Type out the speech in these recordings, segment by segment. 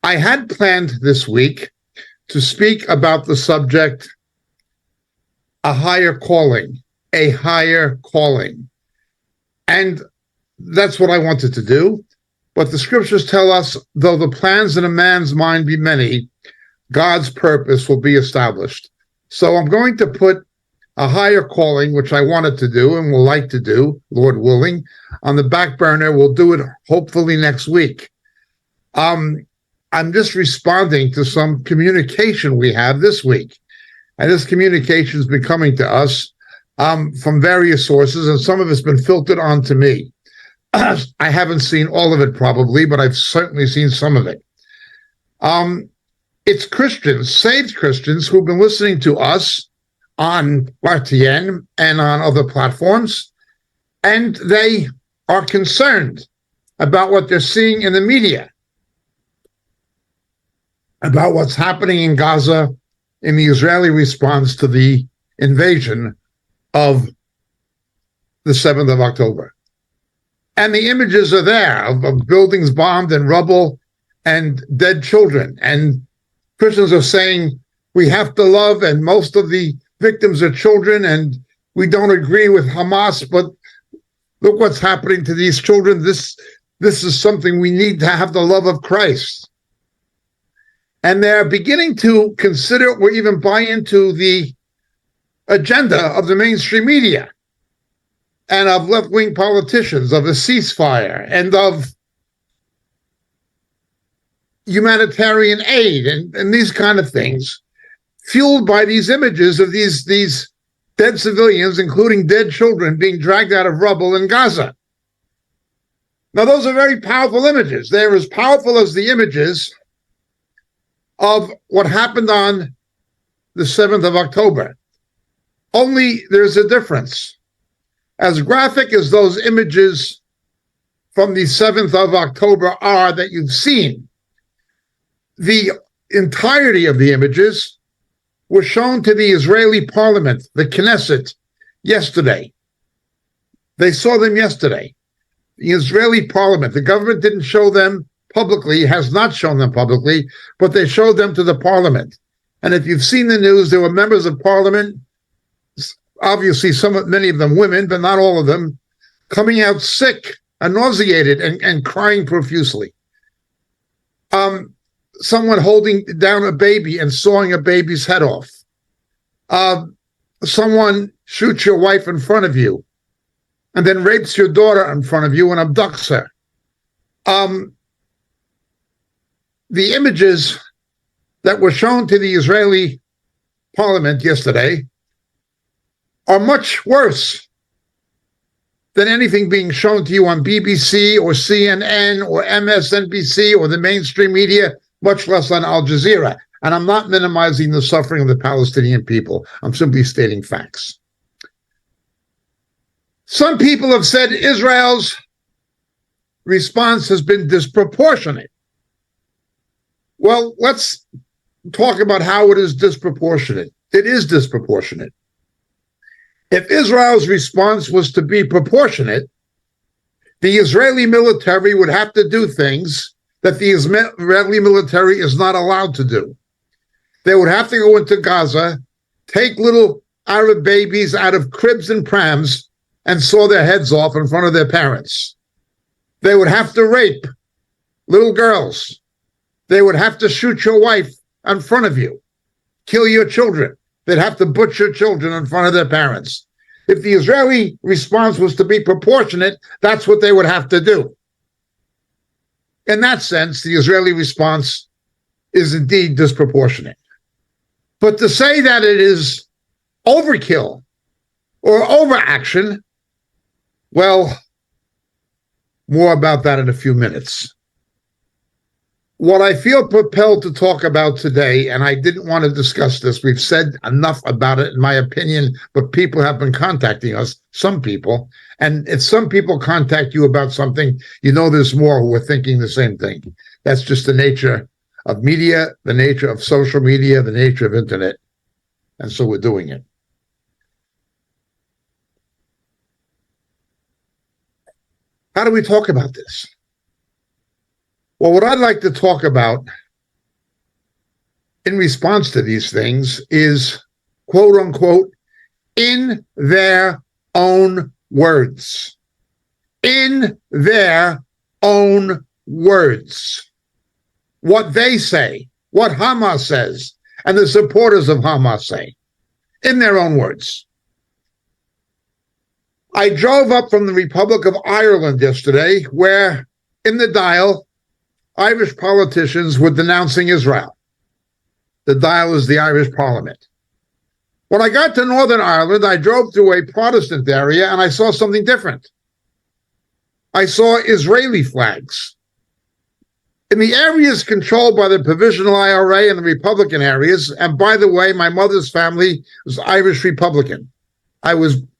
I had planned this week to speak about the subject, a higher calling, a higher calling. And that's what I wanted to do. But the scriptures tell us, though the plans in a man's mind be many, God's purpose will be established. So I'm going to put a higher calling, which I wanted to do and will like to do, Lord willing, on the back burner. We'll do it hopefully next week. I'm just responding to some communication we have this week. And this communication has been coming to us from various sources, and some of it's been filtered onto me. I haven't seen all of it probably, but I've certainly seen some of it. It's Christians, saved Christians, who've been listening to us on RTN and on other platforms, and they are concerned about what they're seeing in the media, about what's happening in Gaza in the Israeli response to the invasion of the 7th of October. And the images are there of buildings bombed and rubble and dead children. And Christians are saying we have to love, and most of the victims are children, and we don't agree with Hamas, but look what's happening to these children. This is something we need to have, the love of Christ. And they're beginning to consider or even buy into the agenda of the mainstream media and of left-wing politicians, of a ceasefire, and of humanitarian aid, and these kind of things, fueled by these images of these dead civilians, including dead children, being dragged out of rubble in Gaza. Now, those are very powerful images. They're as powerful as the images of what happened on the 7th of October. Only there's a difference. As graphic as those images from the 7th of October are that you've seen, the entirety of the images were shown to the Israeli parliament, the Knesset, yesterday. They saw them yesterday. The Israeli parliament, the government didn't show them publicly, has not shown them publicly, but they showed them to the parliament. And if you've seen the news, there were members of parliament, obviously many of them women, but not all of them, coming out sick and nauseated and crying profusely. Someone holding down a baby and sawing a baby's head off. Someone shoots your wife in front of you and then rapes your daughter in front of you and abducts her. The images that were shown to the Israeli parliament yesterday are much worse than anything being shown to you on BBC or CNN or MSNBC or the mainstream media, much less on Al Jazeera. And I'm not minimizing the suffering of the Palestinian people. I'm simply stating facts. Some people have said Israel's response has been disproportionate. Well, let's talk about how it is disproportionate. It is disproportionate. If Israel's response was to be proportionate, the Israeli military would have to do things that the Israeli military is not allowed to do. They would have to go into Gaza, take little Arab babies out of cribs and prams, and saw their heads off in front of their parents. They would have to rape little girls. They would have to shoot your wife in front of you, kill your children. They'd have to butcher children in front of their parents. If the Israeli response was to be proportionate, that's what they would have to do. In that sense, the Israeli response is indeed disproportionate. But to say that it is overkill or overaction, well, more about that in a few minutes. What I feel propelled to talk about today, and I didn't want to discuss this, we've said enough about it, in my opinion, but people have been contacting us, some people, and if some people contact you about something, you know there's more who are thinking the same thing. That's just the nature of media, the nature of social media, the nature of internet, and so we're doing it. How do we talk about this? Well, what I'd like to talk about in response to these things is, quote unquote, in their own words. In their own words. What they say, what Hamas says, and the supporters of Hamas say, in their own words. I drove up from the Republic of Ireland yesterday, where in the Dial, Irish politicians were denouncing Israel. The Dial is the Irish Parliament. When I got to Northern Ireland, I drove through a Protestant area and I saw something different. I saw Israeli flags. In the areas controlled by the Provisional IRA and the Republican areas, and by the way, my mother's family was Irish Republican.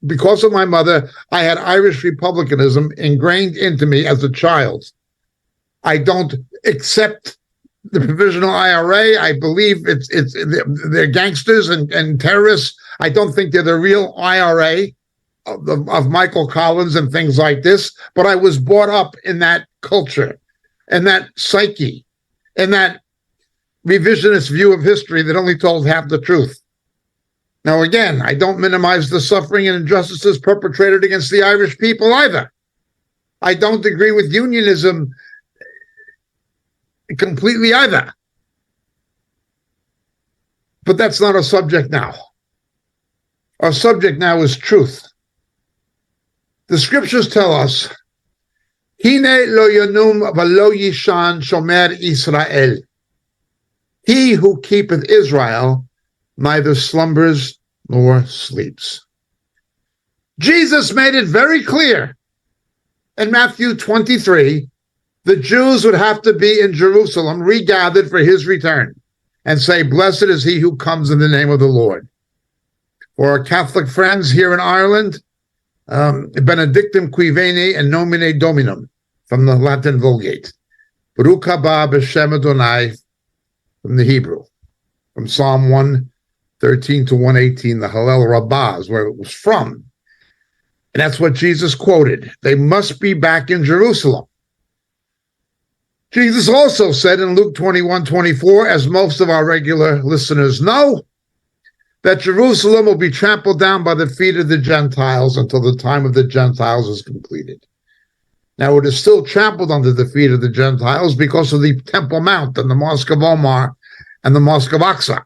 Because of my mother, I had Irish Republicanism ingrained into me as a child. I don't accept the Provisional IRA. I believe they're gangsters and terrorists. I don't think they're the real IRA of Michael Collins and things like this. But I was brought up in that culture, in that psyche, in that revisionist view of history that only told half the truth. Now, again, I don't minimize the suffering and injustices perpetrated against the Irish people either. I don't agree with unionism completely either. But that's not our subject now. Our subject now is truth. The scriptures tell us, Hine lo yanum v'lo yishan shomer Israel. He who keepeth Israel neither slumbers nor sleeps. Jesus made it very clear in Matthew 23, the Jews would have to be in Jerusalem, regathered for his return, and say, blessed is he who comes in the name of the Lord. For our Catholic friends here in Ireland, Benedictum qui veni in nomine Dominum, from the Latin Vulgate. Baruch haba b'shem Adonai, from the Hebrew. From Psalm 113 to 118, the Hallel Rabbah is where it was from. And that's what Jesus quoted. They must be back in Jerusalem. Jesus also said in Luke 21:24, as most of our regular listeners know, that Jerusalem will be trampled down by the feet of the Gentiles until the time of the Gentiles is completed. Now, it is still trampled under the feet of the Gentiles because of the Temple Mount and the Mosque of Omar and the Mosque of Aqsa.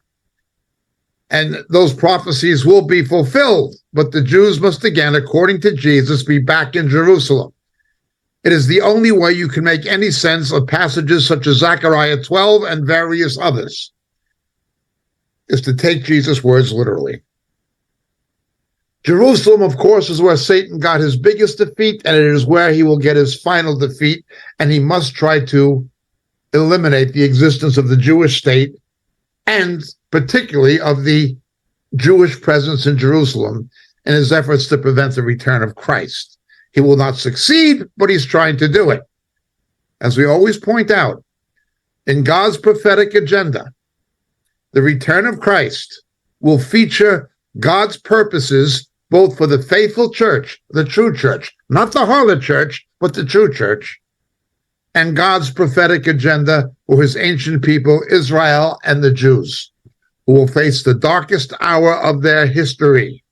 And those prophecies will be fulfilled, but the Jews must again, according to Jesus, be back in Jerusalem. It is the only way you can make any sense of passages such as Zechariah 12 and various others, is to take Jesus' words literally. Jerusalem, of course, is where Satan got his biggest defeat, and it is where he will get his final defeat, and he must try to eliminate the existence of the Jewish state, and particularly of the Jewish presence in Jerusalem in his efforts to prevent the return of Christ. He will not succeed, but he's trying to do it. As we always point out, in God's prophetic agenda, the return of Christ will feature God's purposes both for the faithful church, the true church, not the harlot church, but the true church, and God's prophetic agenda for his ancient people, Israel and the Jews, who will face the darkest hour of their history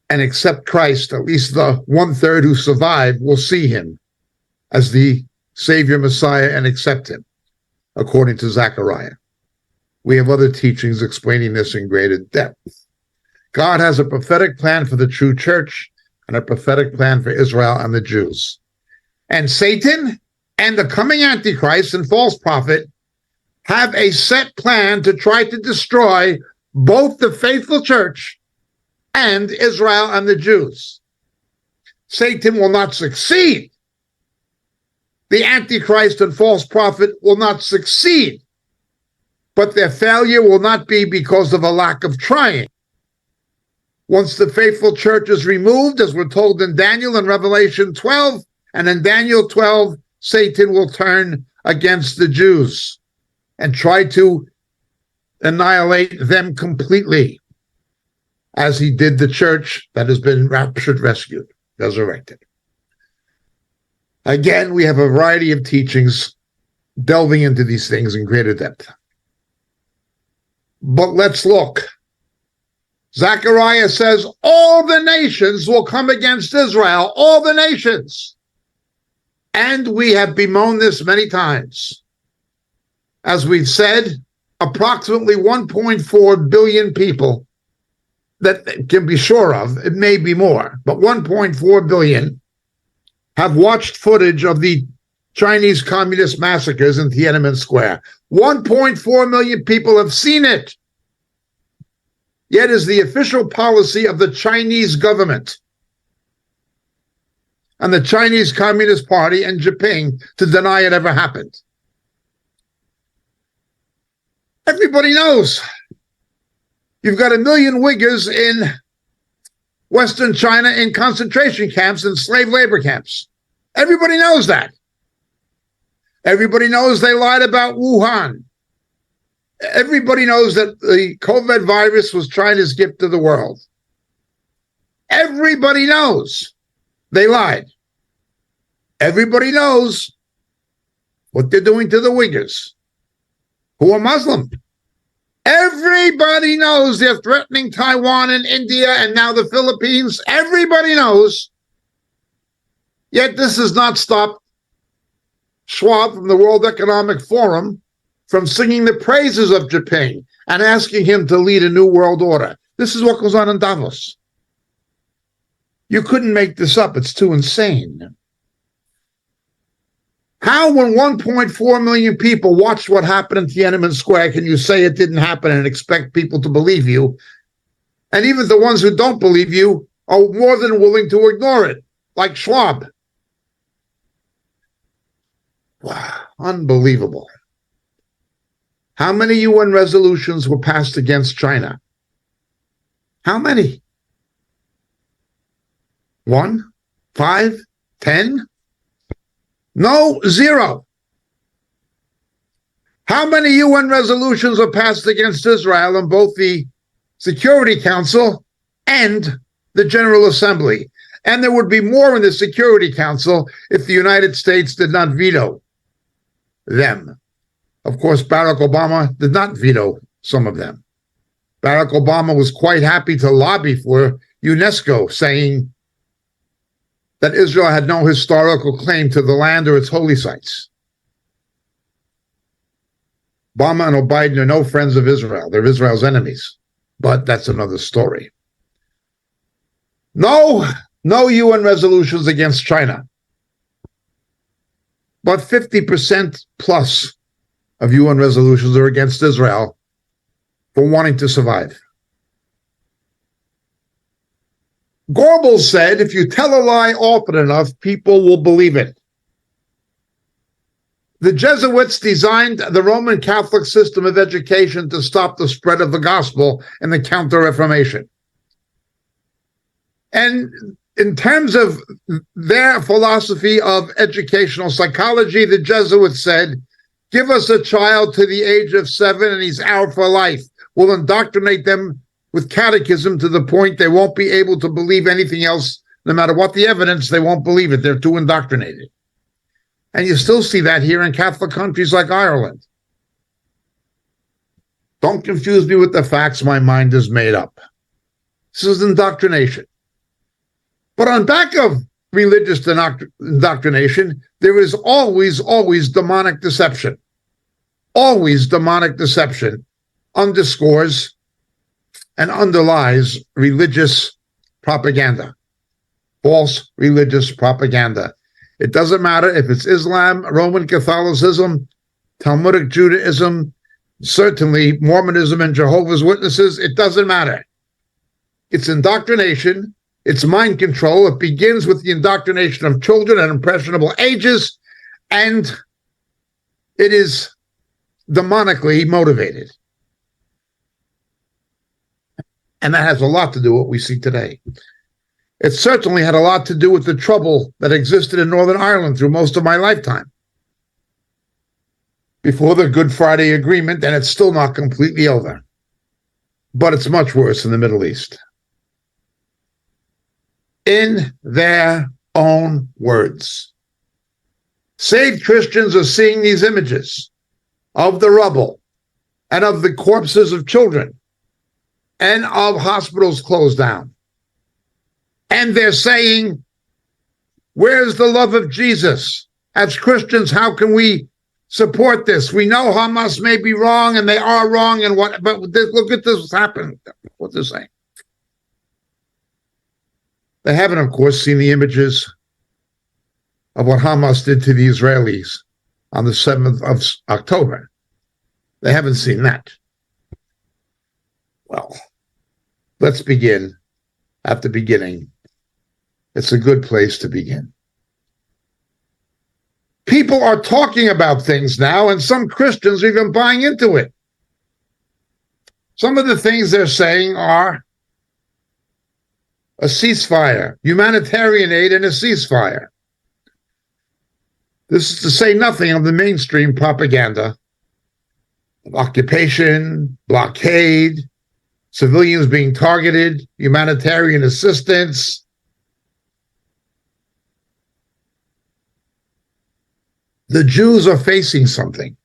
and accept Christ. At least the 1/3 who survive will see him as the Savior Messiah and accept him, according to Zechariah. We have other teachings explaining this in greater depth. God has a prophetic plan for the true church and a prophetic plan for Israel and the Jews. And Satan and the coming Antichrist and false prophet have a set plan to try to destroy both the faithful church and Israel and the Jews. Satan will not succeed. The Antichrist and false prophet will not succeed. But their failure will not be because of a lack of trying. Once the faithful church is removed, as we're told in Daniel and Revelation 12, and in Daniel 12, Satan will turn against the Jews and try to annihilate them completely, as he did the church that has been raptured, rescued, resurrected. Again, we have a variety of teachings delving into these things in greater depth. But let's look. Zechariah says all the nations will come against Israel, all the nations. And we have bemoaned this many times. As we've said, approximately 1.4 billion people that can be sure of, it may be more, but 1.4 billion have watched footage of the Chinese communist massacres in Tiananmen Square. 1.4 million people have seen it. Yet is the official policy of the Chinese government and the Chinese Communist Party and Japan to deny it ever happened. Everybody knows. You've got 1 million Uyghurs in Western China in concentration camps and slave labor camps. Everybody knows that. Everybody knows they lied about Wuhan. Everybody knows that the COVID virus was China's gift to the world. Everybody knows they lied. Everybody knows what they're doing to the Uyghurs, who are Muslim. Everybody knows they're threatening Taiwan and India and now the Philippines. Everybody knows. Yet this has not stopped Schwab from the World Economic Forum from singing the praises of Japan and asking him to lead a new world order. This is what goes on in Davos. You couldn't make this up. It's too insane. How, when 1.4 million people watched what happened in Tiananmen Square, can you say it didn't happen and expect people to believe you? And even the ones who don't believe you are more than willing to ignore it, like Schwab. Wow, unbelievable. How many UN resolutions were passed against China? How many? 1? 5? 10? No, 0. How many UN resolutions were passed against Israel in both the Security Council and the General Assembly? And there would be more in the Security Council if the United States did not veto them. Of course, Barack Obama did not veto some of them. Barack Obama was quite happy to lobby for UNESCO, saying that Israel had no historical claim to the land or its holy sites. Obama and Biden are no friends of Israel. They're Israel's enemies. But that's another story. No UN resolutions against China. But 50% plus of UN resolutions are against Israel for wanting to survive. Goebbels said, if you tell a lie often enough, people will believe it. The Jesuits designed the Roman Catholic system of education to stop the spread of the gospel and the Counter-Reformation. And in terms of their philosophy of educational psychology, the Jesuits said, give us a child to the age of 7 and he's out for life. We'll indoctrinate them with catechism to the point they won't be able to believe anything else. No matter what the evidence, they won't believe it. They're too indoctrinated. And you still see that here in Catholic countries like Ireland. Don't confuse me with the facts. My mind is made up. This is indoctrination. But on back of religious indoctrination, there is always demonic deception. Always demonic deception underscores and underlies religious propaganda, false religious propaganda. It doesn't matter if it's Islam, Roman Catholicism, Talmudic Judaism, certainly Mormonism and Jehovah's Witnesses. It doesn't matter. It's indoctrination. It's mind control. It begins with the indoctrination of children at impressionable ages, and it is demonically motivated. And that has a lot to do with what we see today. It certainly had a lot to do with the trouble that existed in Northern Ireland through most of my lifetime. Before the Good Friday Agreement, and it's still not completely over. But it's much worse in the Middle East. In their own words, Saved Christians are seeing these images of the rubble and of the corpses of children and of hospitals closed down. And they're saying, where's the love of Jesus? As Christians, how can we support this? We know Hamas may be wrong, and they are wrong, and what? But look at this happening. What they're saying. They haven't, of course, seen the images of what Hamas did to the Israelis on the 7th of October. They haven't seen that. Well, let's begin at the beginning. It's a good place to begin. People are talking about things now, and some Christians are even buying into it. Some of the things they're saying are a ceasefire, humanitarian aid, and a ceasefire. This is to say nothing of the mainstream propaganda of occupation, blockade, civilians being targeted, humanitarian assistance. The Jews are facing something.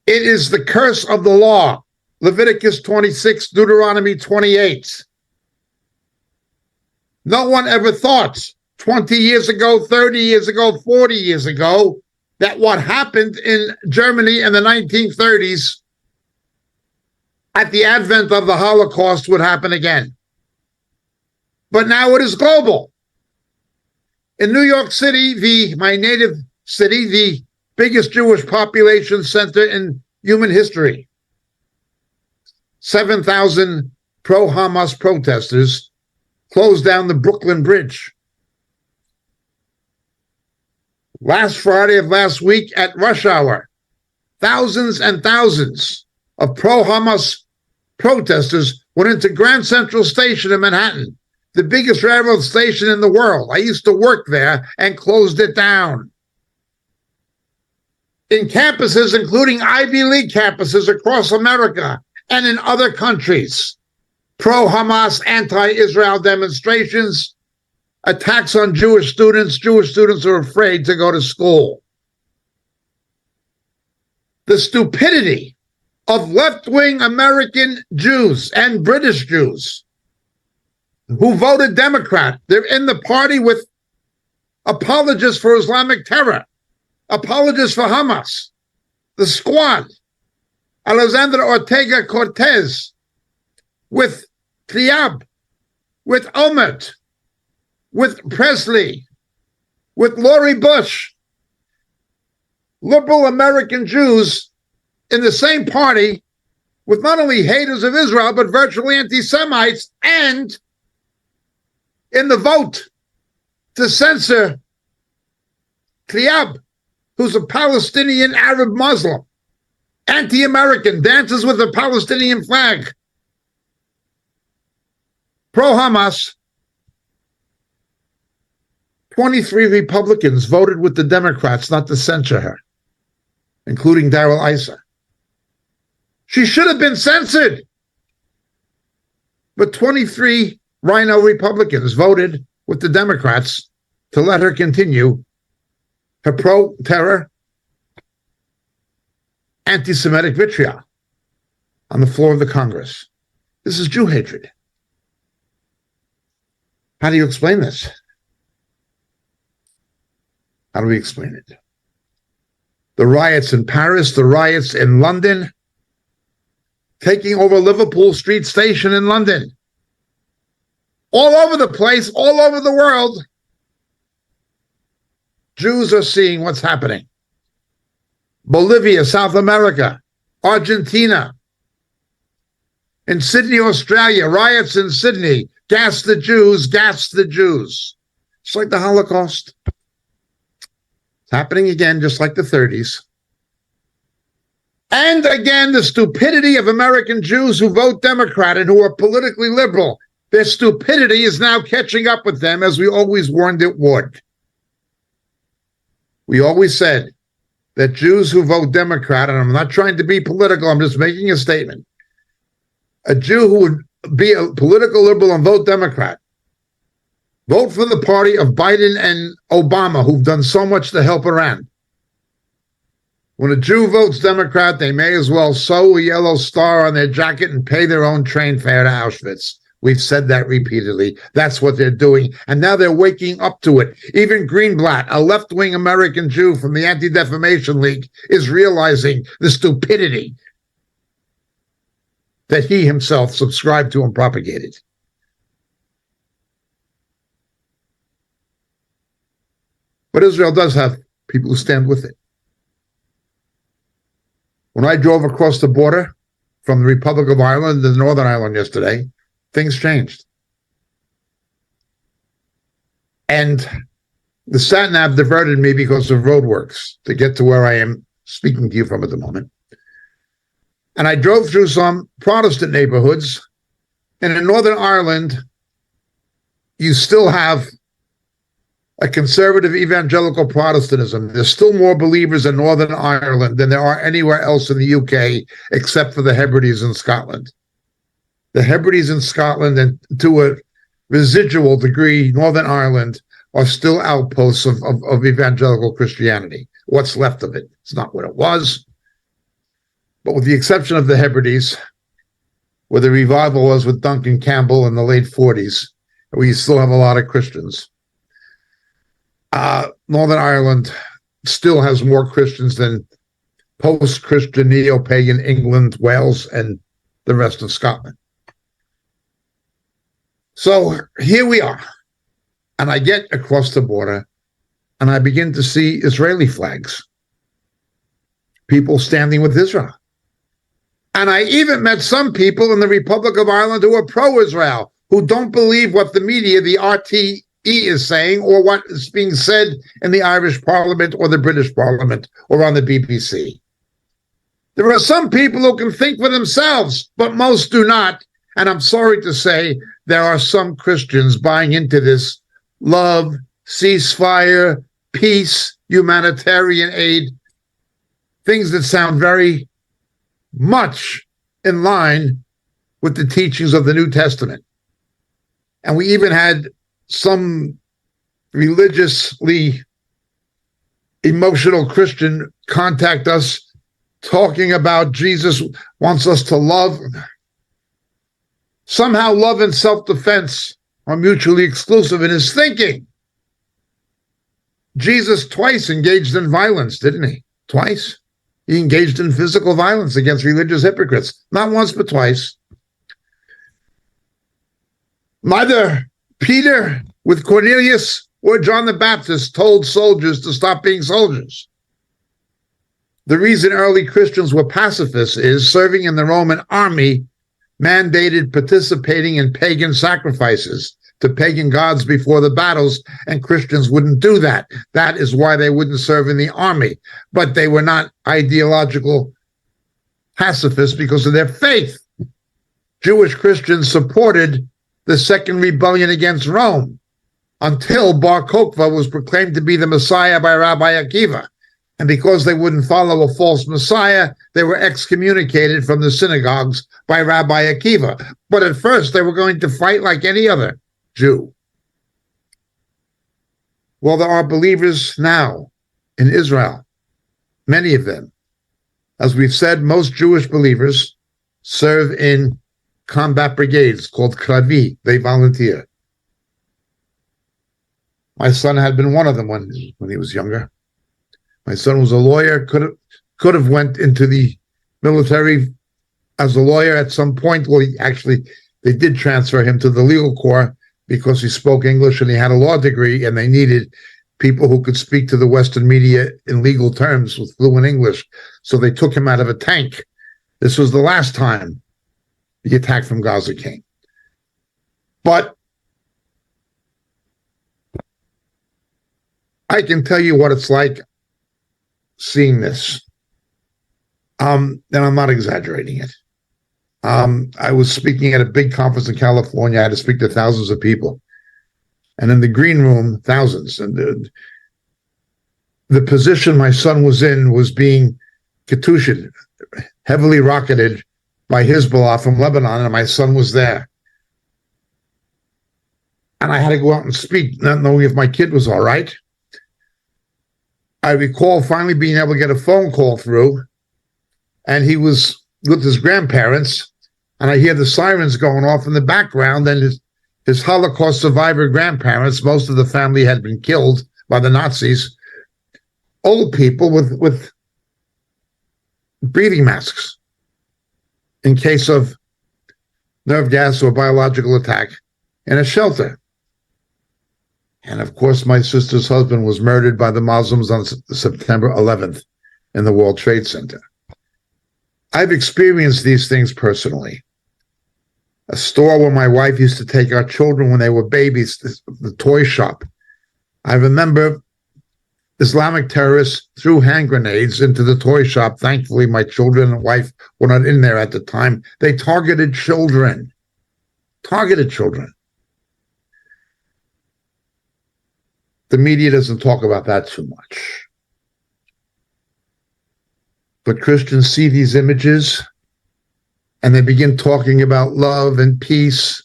It is the curse of the law. Leviticus 26, Deuteronomy 28. No one ever thought 20 years ago, 30 years ago, 40 years ago, that what happened in Germany in the 1930s at the advent of the Holocaust would happen again. But now it is global. In New York City, my native city, the biggest Jewish population center in human history, 7,000 pro-Hamas protesters closed down the Brooklyn Bridge. Last Friday of last week at rush hour, thousands and thousands of pro-Hamas protesters went into Grand Central Station in Manhattan, the biggest railroad station in the world. I used to work there, and closed it down. In campuses, including Ivy League campuses across America and in other countries, pro-Hamas, anti-Israel demonstrations, attacks on Jewish students. Jewish students are afraid to go to school. The stupidity of left-wing American Jews and British Jews who voted Democrat. They're in the party with apologists for Islamic terror, apologists for Hamas, the Squad, Alexandra Ortega-Cortez, with Tlaib, with Omert, with Presley, with Lori Bush, liberal American Jews in the same party with not only haters of Israel, but virtually anti-Semites, and in the vote to censor Tlaib, who's a Palestinian Arab Muslim, anti-American, dances with the Palestinian flag, pro-Hamas. 23 Republicans voted with the Democrats not to censure her, including Darrell Issa. She should have been censored. But 23 Rhino Republicans voted with the Democrats to let her continue her pro-terror, anti-Semitic vitriol on the floor of the Congress. This is Jew hatred. How do you explain this? How do we explain it? The riots in Paris, the riots in London, taking over Liverpool Street Station in London. All over the place, all over the world, Jews are seeing what's happening. Bolivia, South America, Argentina, in Sydney, Australia, riots in Sydney. Gas the Jews, gas the Jews. It's like the Holocaust. It's happening again, just like the 30s. And again, the stupidity of American Jews who vote Democrat and who are politically liberal. Their stupidity is now catching up with them, as we always warned it would. We always said that Jews who vote Democrat, and I'm not trying to be political, I'm just making a statement. A Jew who would be a political liberal and vote Democrat Vote for the party of Biden and Obama, who've done so much to help Iran. When a Jew votes Democrat, they may as well sew a yellow star on their jacket and pay their own train fare to Auschwitz. We've said that repeatedly. That's what they're doing. And now they're waking up to it. Even Greenblatt, a left-wing American Jew from the Anti-Defamation League, is realizing the stupidity that he himself subscribed to and propagated. But Israel does have people who stand with it. When I drove across the border from the Republic of Ireland to Northern Ireland yesterday, things changed. And the sat-nav diverted me because of roadworks to get to where I am speaking to you from at the moment. And I drove through some Protestant neighborhoods. And in Northern Ireland, you still have a conservative evangelical Protestantism. There's still more believers in Northern Ireland than there are anywhere else in the UK, except for the Hebrides in Scotland. The Hebrides in Scotland, and to a residual degree, Northern Ireland, are still outposts of evangelical Christianity. What's left of it? It's not what it was. But with the exception of the Hebrides, where the revival was with Duncan Campbell in the late 40s, we still have a lot of Christians. Northern Ireland still has more Christians than post-Christian neo-pagan England, Wales, and the rest of Scotland. So here we are. And I get across the border and I begin to see Israeli flags. People standing with Israel. And I even met some people in the Republic of Ireland who are pro-Israel, who don't believe what the media, the RTE, is saying, or what is being said in the Irish Parliament or the British Parliament or on the BBC. There are some people who can think for themselves, but most do not. And I'm sorry to say, there are some Christians buying into this love, ceasefire, peace, humanitarian aid, things that sound very much in line with the teachings of the New Testament. And we even had some religiously emotional Christian contact us talking about Jesus wants us to love. Somehow love and self-defense are mutually exclusive in his thinking. Jesus twice engaged in violence, didn't he? Twice. He engaged in physical violence against religious hypocrites. Not once, but twice. Neither Peter with Cornelius or John the Baptist told soldiers to stop being soldiers. The reason early Christians were pacifists is serving in the Roman army mandated participating in pagan sacrifices to pagan gods before the battles, and Christians wouldn't do that. That is why they wouldn't serve in the army. But they were not ideological pacifists because of their faith. Jewish Christians supported the second rebellion against Rome until Bar Kokhba was proclaimed to be the Messiah by Rabbi Akiva. And because they wouldn't follow a false Messiah, they were excommunicated from the synagogues by Rabbi Akiva. But at first, they were going to fight like any other Jew. Well, there are believers now in Israel, many of them. As we've said, most Jewish believers serve in combat brigades called Kravi. They volunteer. My son had been one of them when he was younger. My son was a lawyer, could have went into the military as a lawyer at some point. Well, they did transfer him to the legal corps because he spoke English and he had a law degree, and they needed people who could speak to the Western media in legal terms with fluent English. So they took him out of a tank. This was the last time the attack from Gaza came. But I can tell you what it's like seeing this. And I'm not exaggerating it. I was speaking at a big conference in California. I had to speak to thousands of people. And in the green room, thousands. And the position my son was in was being katushed, heavily rocketed by Hezbollah from Lebanon, and my son was there. and I had to go out and speak, not knowing if my kid was all right. I recall finally being able to get a phone call through, and he was with his grandparents, and I hear the sirens going off in the background, and his Holocaust survivor grandparents, most of the family had been killed by the Nazis, old people with breathing masks in case of nerve gas or biological attack in a shelter. And of course, my sister's husband was murdered by the Muslims on September 11th in the World Trade Center. I've experienced these things personally. A store where my wife used to take our children when they were babies, the toy shop. I remember Islamic terrorists threw hand grenades into the toy shop. Thankfully, my children and wife were not in there at the time. They targeted children. Targeted children. The media doesn't talk about that too much. But Christians see these images and they begin talking about love and peace,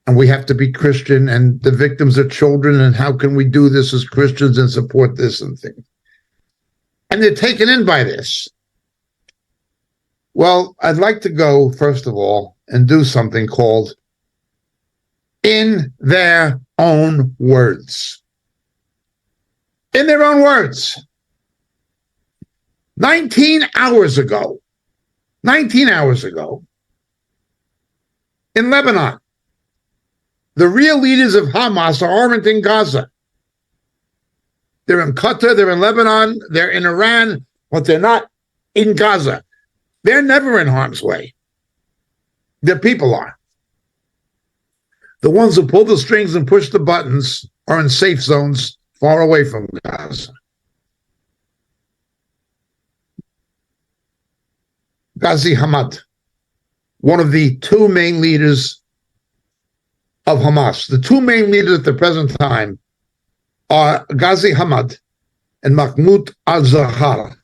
and we have to be Christian, and the victims are children, and how can we do this as Christians and support this and things? And they're taken in by this. Well, I'd like to go, first of all, and do something called In Their Own Words. In their own words. 19 hours ago, in Lebanon, the real leaders of Hamas aren't in Gaza. They're in Qatar, they're in Lebanon, they're in Iran, but they're not in Gaza. They're never in harm's way. Their people are. The ones who pull the strings and push the buttons are in safe zones far away from Gaza. Ghazi Hamad, one of the two main leaders of Hamas. The two main leaders at the present time are Ghazi Hamad and Mahmoud al-Zahar.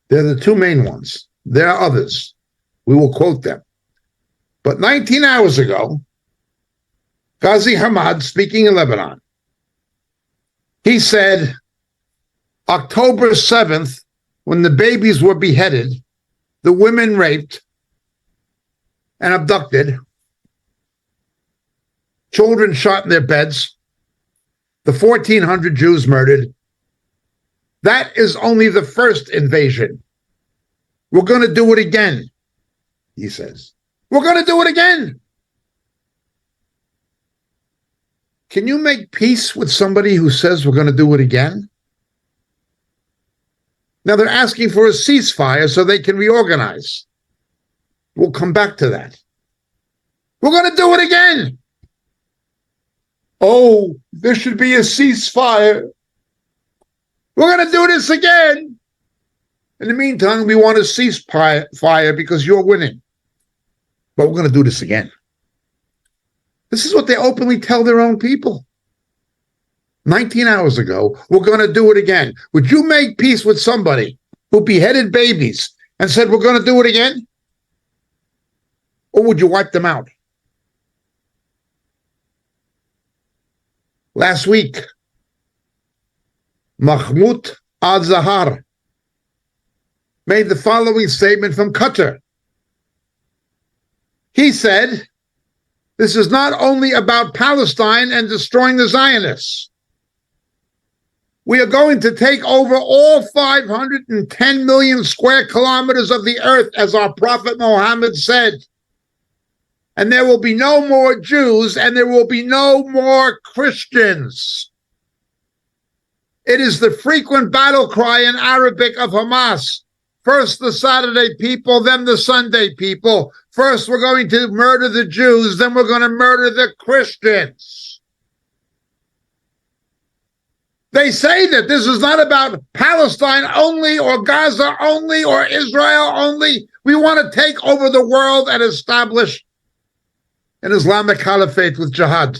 They're the two main ones. There are others. We will quote them. But 19 hours ago, Ghazi Hamad, speaking in Lebanon, he said, October 7th, when the babies were beheaded, the women raped and abducted, children shot in their beds, the 1,400 Jews murdered. That is only the first invasion. We're going to do it again, he says. We're going to do it again. Can you make peace with somebody who says we're going to do it again? Now they're asking for a ceasefire so they can reorganize. We'll come back to that. We're going to do it again. Oh, there should be a ceasefire. We're going to do this again. In the meantime, we want a ceasefire because you're winning. But we're going to do this again. This is what they openly tell their own people. 19 hours ago, we're going to do it again. Would you make peace with somebody who beheaded babies and said, we're going to do it again? Or would you wipe them out? Last week, Mahmoud al-Zahar made the following statement from Qatar. He said, this is not only about Palestine and destroying the Zionists. We are going to take over all 510 million square kilometers of the earth, as our Prophet Muhammad said. And there will be no more Jews and there will be no more Christians. It is the frequent battle cry in Arabic of Hamas. First the Saturday people, then the Sunday people. First we're going to murder the Jews, then we're going to murder the Christians. They say that this is not about Palestine only or Gaza only or Israel only. We want to take over the world and establish an Islamic caliphate with jihad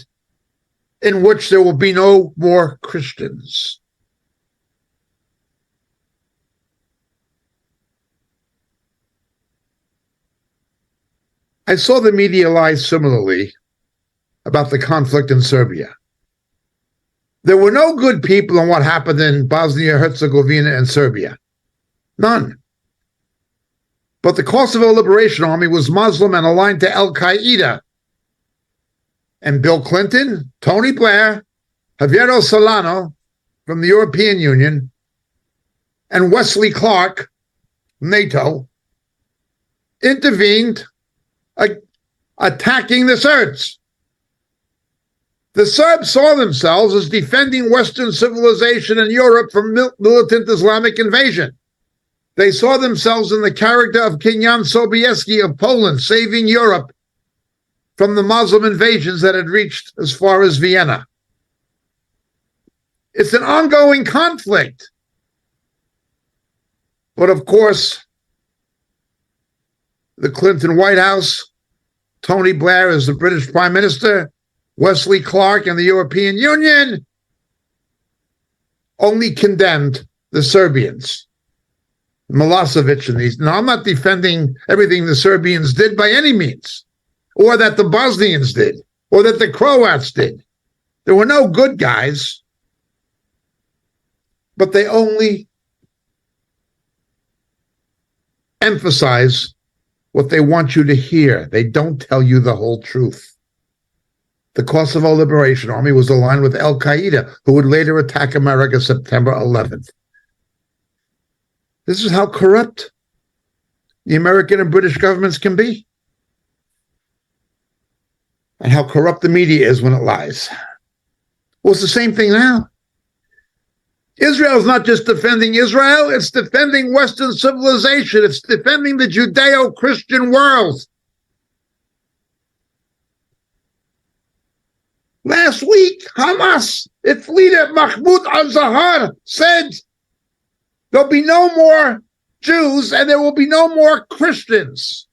in which there will be no more Christians. I saw the media lie similarly about the conflict in Serbia. There were no good people in what happened in Bosnia-Herzegovina and Serbia. None. But the Kosovo Liberation Army was Muslim and aligned to Al-Qaeda. And Bill Clinton, Tony Blair, Javier Solano from the European Union, and Wesley Clark, NATO, intervened, attacking the Serbs. The Serbs saw themselves as defending Western civilization in Europe from militant Islamic invasion. They saw themselves in the character of King Jan Sobieski of Poland, saving Europe from the Muslim invasions that had reached as far as Vienna. It's an ongoing conflict. But of course, the Clinton White House, Tony Blair as the British Prime Minister, Wesley Clark and the European Union only condemned the Serbians. Milosevic and these. Now, I'm not defending everything the Serbians did by any means, or that the Bosnians did, or that the Croats did. There were no good guys, but they only emphasize what they want you to hear. They don't tell you the whole truth. The Kosovo Liberation Army was aligned with Al-Qaeda, who would later attack America September 11th. This is how corrupt the American and British governments can be, and how corrupt the media is when it lies. Well, it's the same thing now. Israel is not just defending Israel, it's defending Western civilization. It's defending the Judeo-Christian world. Last week, Hamas, its leader Mahmoud al-Zahar, said there'll be no more Jews and there will be no more Christians.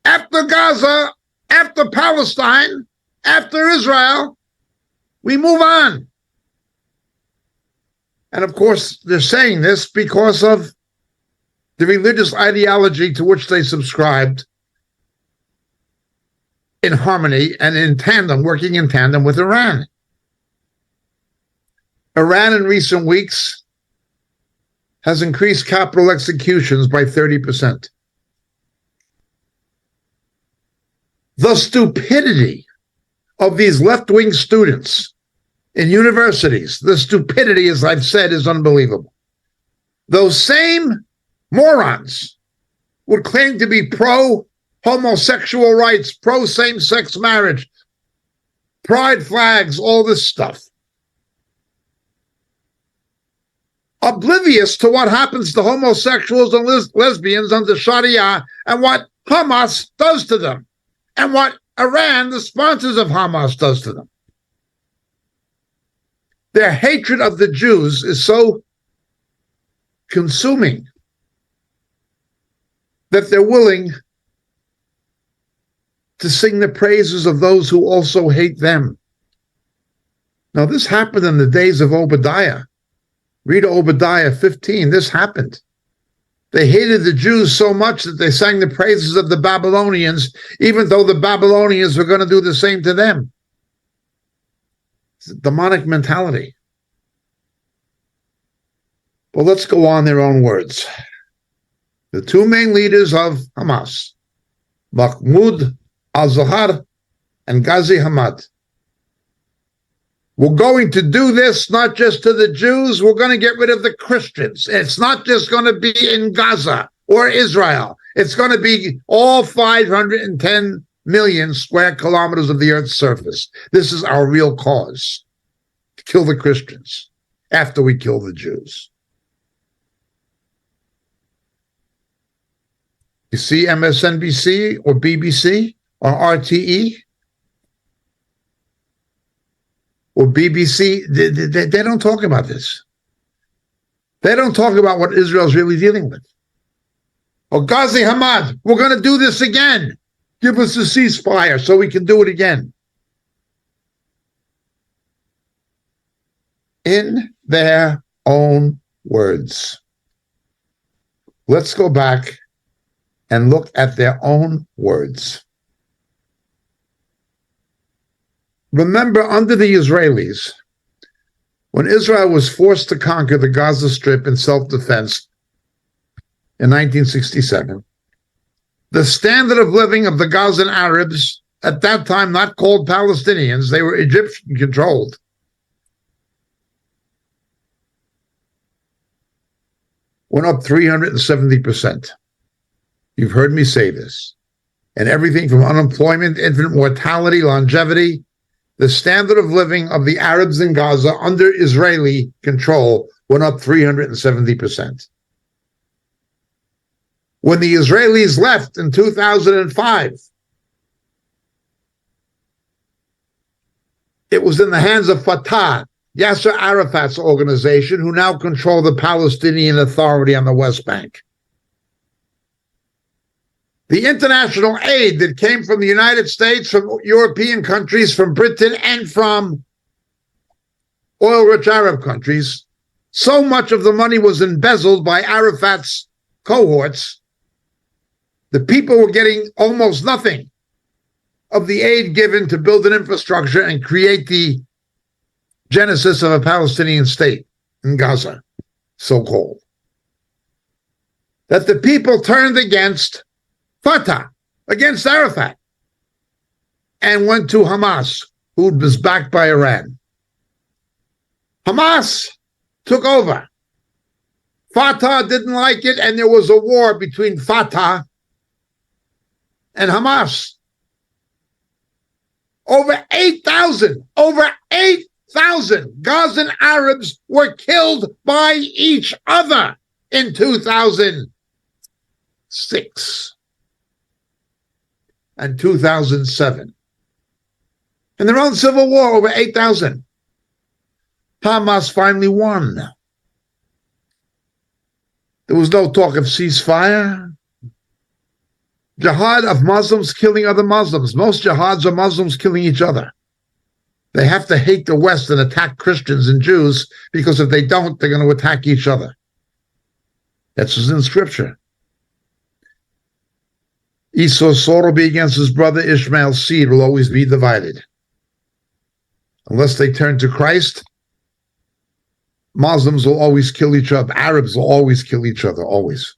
After Gaza, after Palestine, after Israel, we move on. And of course, they're saying this because of the religious ideology to which they subscribed, in harmony and in tandem, working in tandem with Iran. Iran in recent weeks has increased capital executions by 30%. The stupidity of these left-wing students in universities, the stupidity, as I've said, is unbelievable. Those same morons would claim to be pro-homosexual rights, pro-same-sex marriage, pride flags, all this stuff. Oblivious to what happens to homosexuals and lesbians under Sharia and what Hamas does to them, and what Iran, the sponsors of Hamas, does to them. Their hatred of the Jews is so consuming that they're willing to sing the praises of those who also hate them. Now, this happened in the days of Obadiah. Read Obadiah 15. This happened. They hated the Jews so much that they sang the praises of the Babylonians, even though the Babylonians were going to do the same to them. It's a demonic mentality. But let's go on their own words. The two main leaders of Hamas, Mahmoud al-Zahar and Ghazi Hamad, we're going to do this not just to the Jews, we're going to get rid of the Christians. It's not just going to be in Gaza or Israel. It's going to be all 510 million square kilometers of the Earth's surface. This is our real cause, to kill the Christians after we kill the Jews. You see MSNBC or BBC or RTE? Or BBC, they don't talk about this. They don't talk about what Israel's really dealing with. Or Ghazi Hamad, we're going to do this again. Give us a ceasefire so we can do it again. In their own words. Let's go back and look at their own words. remember, under the Israelis, when Israel was forced to conquer the Gaza Strip in self-defense in 1967, the standard of living of the Gazan Arabs, at that time not called Palestinians, they were Egyptian-controlled, went up 370%. You've heard me say this. And everything from unemployment, infant mortality, longevity, the standard of living of the Arabs in Gaza under Israeli control went up 370%. When the Israelis left in 2005, it was in the hands of Fatah, Yasser Arafat's organization, who now control the Palestinian Authority on the West Bank. The international aid that came from the United States, from European countries, from Britain, and from oil-rich Arab countries, so much of the money was embezzled by Arafat's cohorts. The people were getting almost nothing of the aid given to build an infrastructure and create the genesis of a Palestinian state in Gaza, so-called. That the people turned against Fatah, against Arafat, and went to Hamas, who was backed by Iran. Hamas took over. Fatah didn't like it, and there was a war between Fatah and Hamas. Over 8,000 Gazan Arabs were killed by each other in 2006 and 2007. In their own civil war, over 8,000. Hamas finally won. There was no talk of ceasefire. Jihad of Muslims killing other Muslims. Most jihads are Muslims killing each other. They have to hate the West and attack Christians and Jews, because if they don't, they're going to attack each other. That's what's in Scripture. Esau's sword will be against his brother. Ishmael's seed will always be divided. Unless they turn to Christ, Muslims will always kill each other. Arabs will always kill each other, always.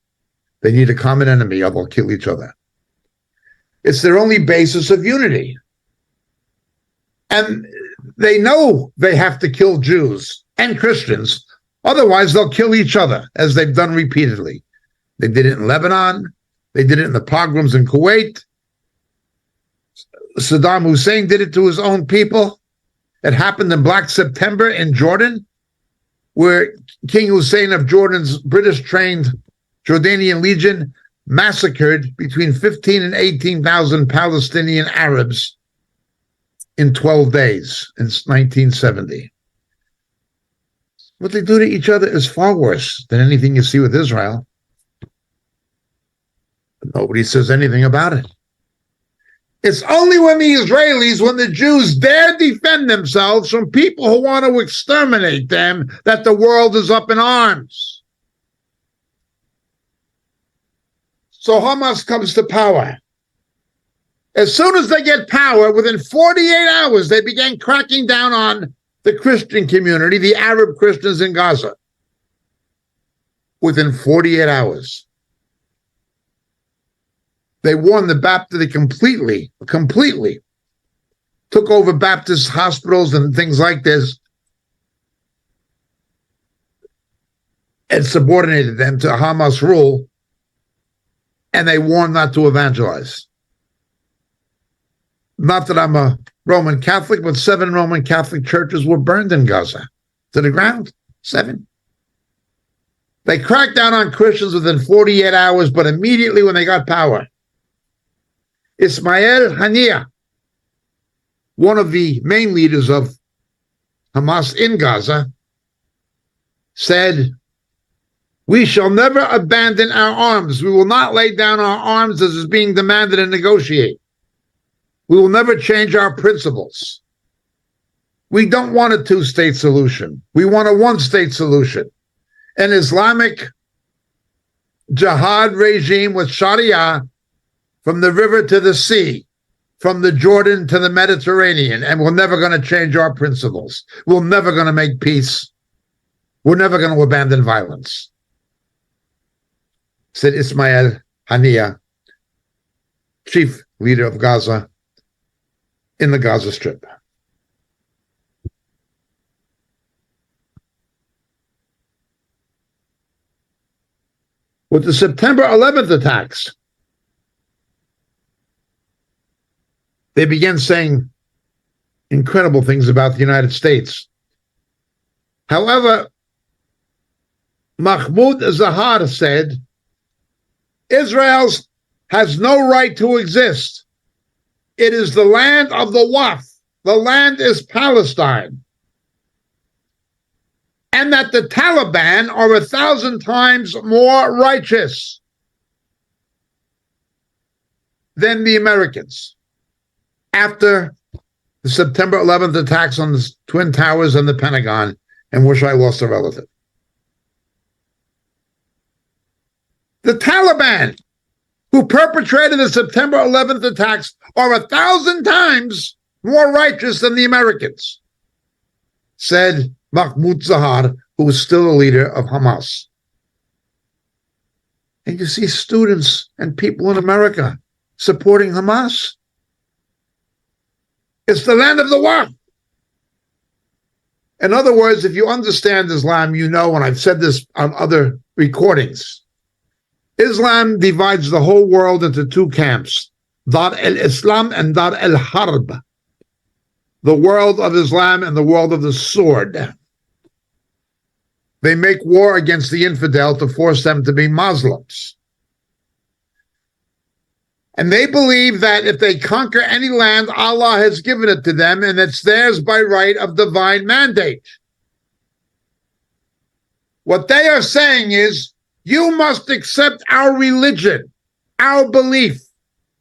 They need a common enemy, or they'll kill each other. It's their only basis of unity. And they know they have to kill Jews and Christians. Otherwise, they'll kill each other, as they've done repeatedly. They did it in Lebanon. They did it in the pogroms in Kuwait. Saddam Hussein did it to his own people. It happened in Black September in Jordan, where King Hussein of Jordan's British-trained Jordanian Legion massacred between 15 and 18,000 Palestinian Arabs in 12 days in 1970. What they do to each other is far worse than anything you see with Israel. But nobody says anything about it. It's only when the Israelis, when the Jews dare defend themselves from people who want to exterminate them, that the world is up in arms. So Hamas comes to power. As soon as they get power, within 48 hours, they began cracking down on the Christian community, the Arab Christians in Gaza. Within 48 hours. They won the Baptist, they completely took over Baptist hospitals and things like this and subordinated them to Hamas rule, and they warned not to evangelize. Not that I'm a Roman Catholic, but 7 Roman Catholic churches were burned in Gaza to the ground. 7. They cracked down on Christians within 48 hours, but immediately when they got power, Ismail Haniyeh, one of the main leaders of Hamas in Gaza, said, "We shall never abandon our arms. We will not lay down our arms as is being demanded and negotiate. We will never change our principles. We don't want a 2-state solution. We want a 1-state solution. An Islamic jihad regime with Sharia from the river to the sea, from the Jordan to the Mediterranean, and we're never going to change our principles. We're never going to make peace. We're never going to abandon violence, said Ismail Haniyeh, chief leader of Gaza in the Gaza Strip. With the September 11th attacks, they began saying incredible things about the United States. However, Mahmoud Zahar said, Israel has no right to exist. It is the land of the Waqf. The land is Palestine. And that the Taliban are 1,000 times more righteous than the Americans after the September 11th attacks on the Twin Towers and the Pentagon, in which I lost a relative. The Taliban, who perpetrated the September 11th attacks, are 1,000 times more righteous than the Americans, said Mahmoud Zahar, who is still a leader of Hamas. And you see students and people in America supporting Hamas. It's the land of the Waqf. In other words, if you understand Islam, you know, and I've said this on other recordings, Islam divides the whole world into two camps, Dar el-Islam and Dar el-Harb, the world of Islam and the world of the sword. They make war against the infidel to force them to be Muslims. And they believe that if they conquer any land, Allah has given it to them, and it's theirs by right of divine mandate. What they are saying is, you must accept our religion, our belief,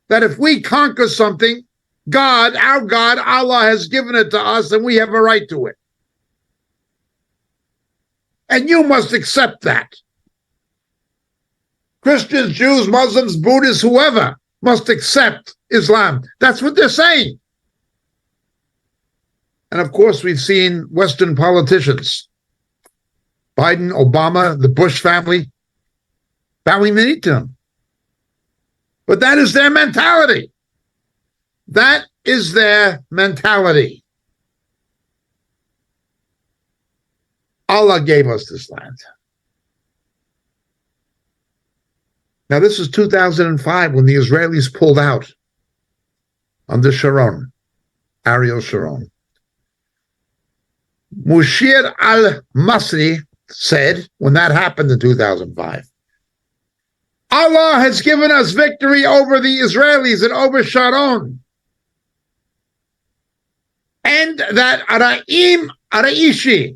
that if we conquer something, God, our God, Allah has given it to us, and we have a right to it. And you must accept that. Christians, Jews, Muslims, Buddhists, whoever must accept Islam. That's what they're saying. And of course, we've seen Western politicians, Biden, Obama, the Bush family, bowing the knee to them. But that is their mentality. That is their mentality. Allah gave us this land. Now, this is 2005 when the Israelis pulled out under Sharon, Ariel Sharon. Mushir al-Masri said, when that happened in 2005, Allah has given us victory over the Israelis and over Sharon. And that Araim Araishi,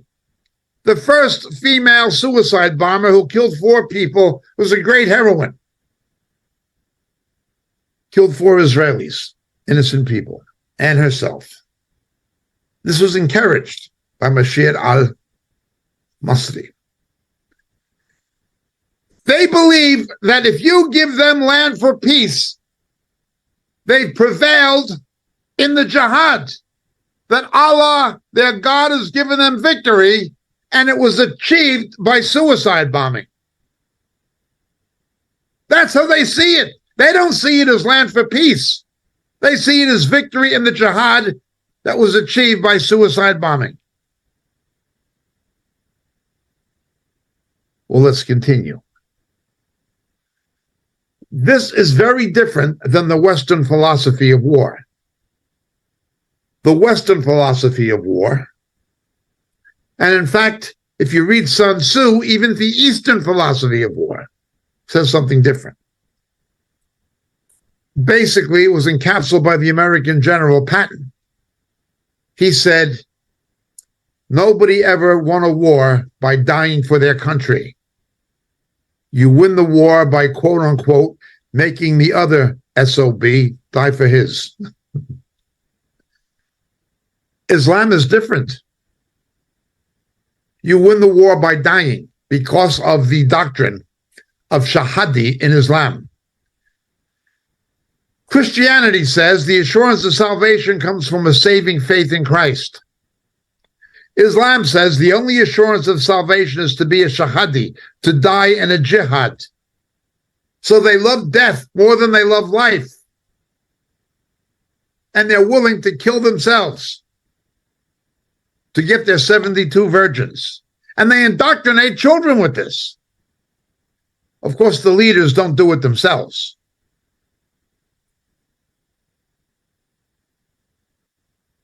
the first female suicide bomber who killed 4 people, was a great heroine. Killed 4 Israelis, innocent people, and herself. This was encouraged by Mashir al-Masri. They believe that if you give them land for peace, they've prevailed in the jihad, that Allah, their God, has given them victory, and it was achieved by suicide bombing. That's how they see it. They don't see it as land for peace. They see it as victory in the jihad that was achieved by suicide bombing. Well, let's continue. This is very different than the Western philosophy of war. The Western philosophy of war, and in fact, if you read Sun Tzu, even the Eastern philosophy of war says something different. Basically, it was encapsulated by the American General Patton. He said, nobody ever won a war by dying for their country. You win the war by, quote unquote, making the other SOB die for his. Islam is different. You win the war by dying because of the doctrine of Shahadi in Islam. Christianity says the assurance of salvation comes from a saving faith in Christ. Islam says the only assurance of salvation is to be a shahadi, to die in a jihad. So they love death more than they love life. And they're willing to kill themselves to get their 72 virgins. And they indoctrinate children with this. Of course, the leaders don't do it themselves.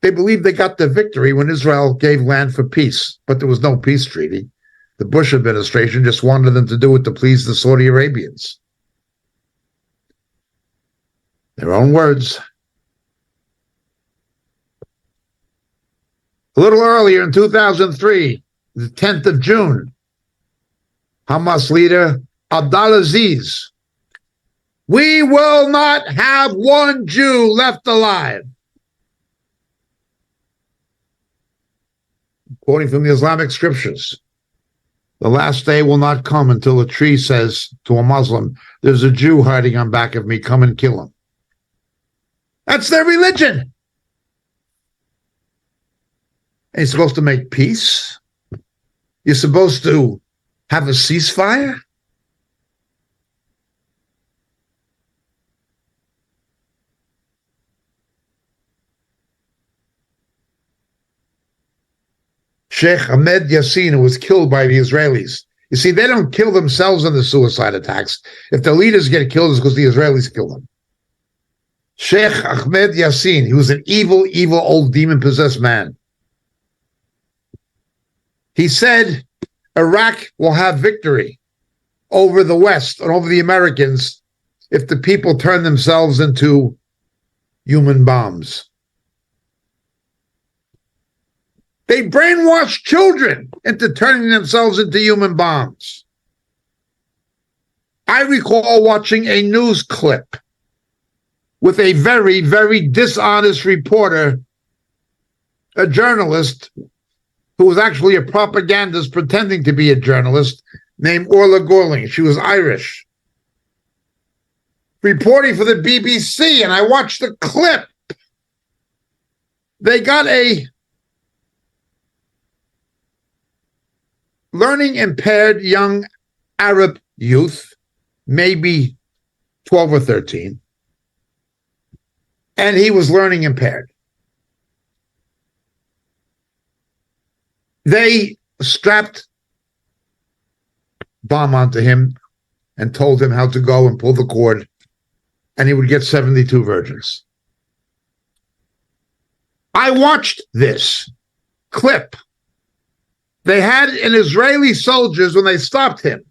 They believe they got the victory when Israel gave land for peace, but there was no peace treaty. The Bush administration just wanted them to do it to please the Saudi Arabians. Their own words. A little earlier in 2003, the 10th of June, Hamas leader Abdulaziz, we will not have one Jew left alive. Quoting from the Islamic scriptures, the last day will not come until a tree says to a Muslim, there's a Jew hiding on back of me, come and kill him. That's their religion. And you're supposed to make peace? You're supposed to have a ceasefire? Sheikh Ahmed Yassin, who was killed by the Israelis. You see, they don't kill themselves in the suicide attacks. If the leaders get killed, it's because the Israelis kill them. Sheikh Ahmed Yassin, he was an evil, evil old demon-possessed man. He said Iraq will have victory over the West and over the Americans if the people turn themselves into human bombs. They brainwash children into turning themselves into human bombs. I recall watching a news clip with a very, very dishonest reporter, a journalist who was actually a propagandist pretending to be a journalist, named Orla Gorling. She was Irish, reporting for the BBC, and I watched the clip. They got a learning impaired young Arab youth, maybe 12 or 13, and he was learning impaired. They strapped bomb onto him and told him how to go and pull the cord, and he would get 72 virgins. I watched this clip. They had an Israeli soldiers when they stopped him,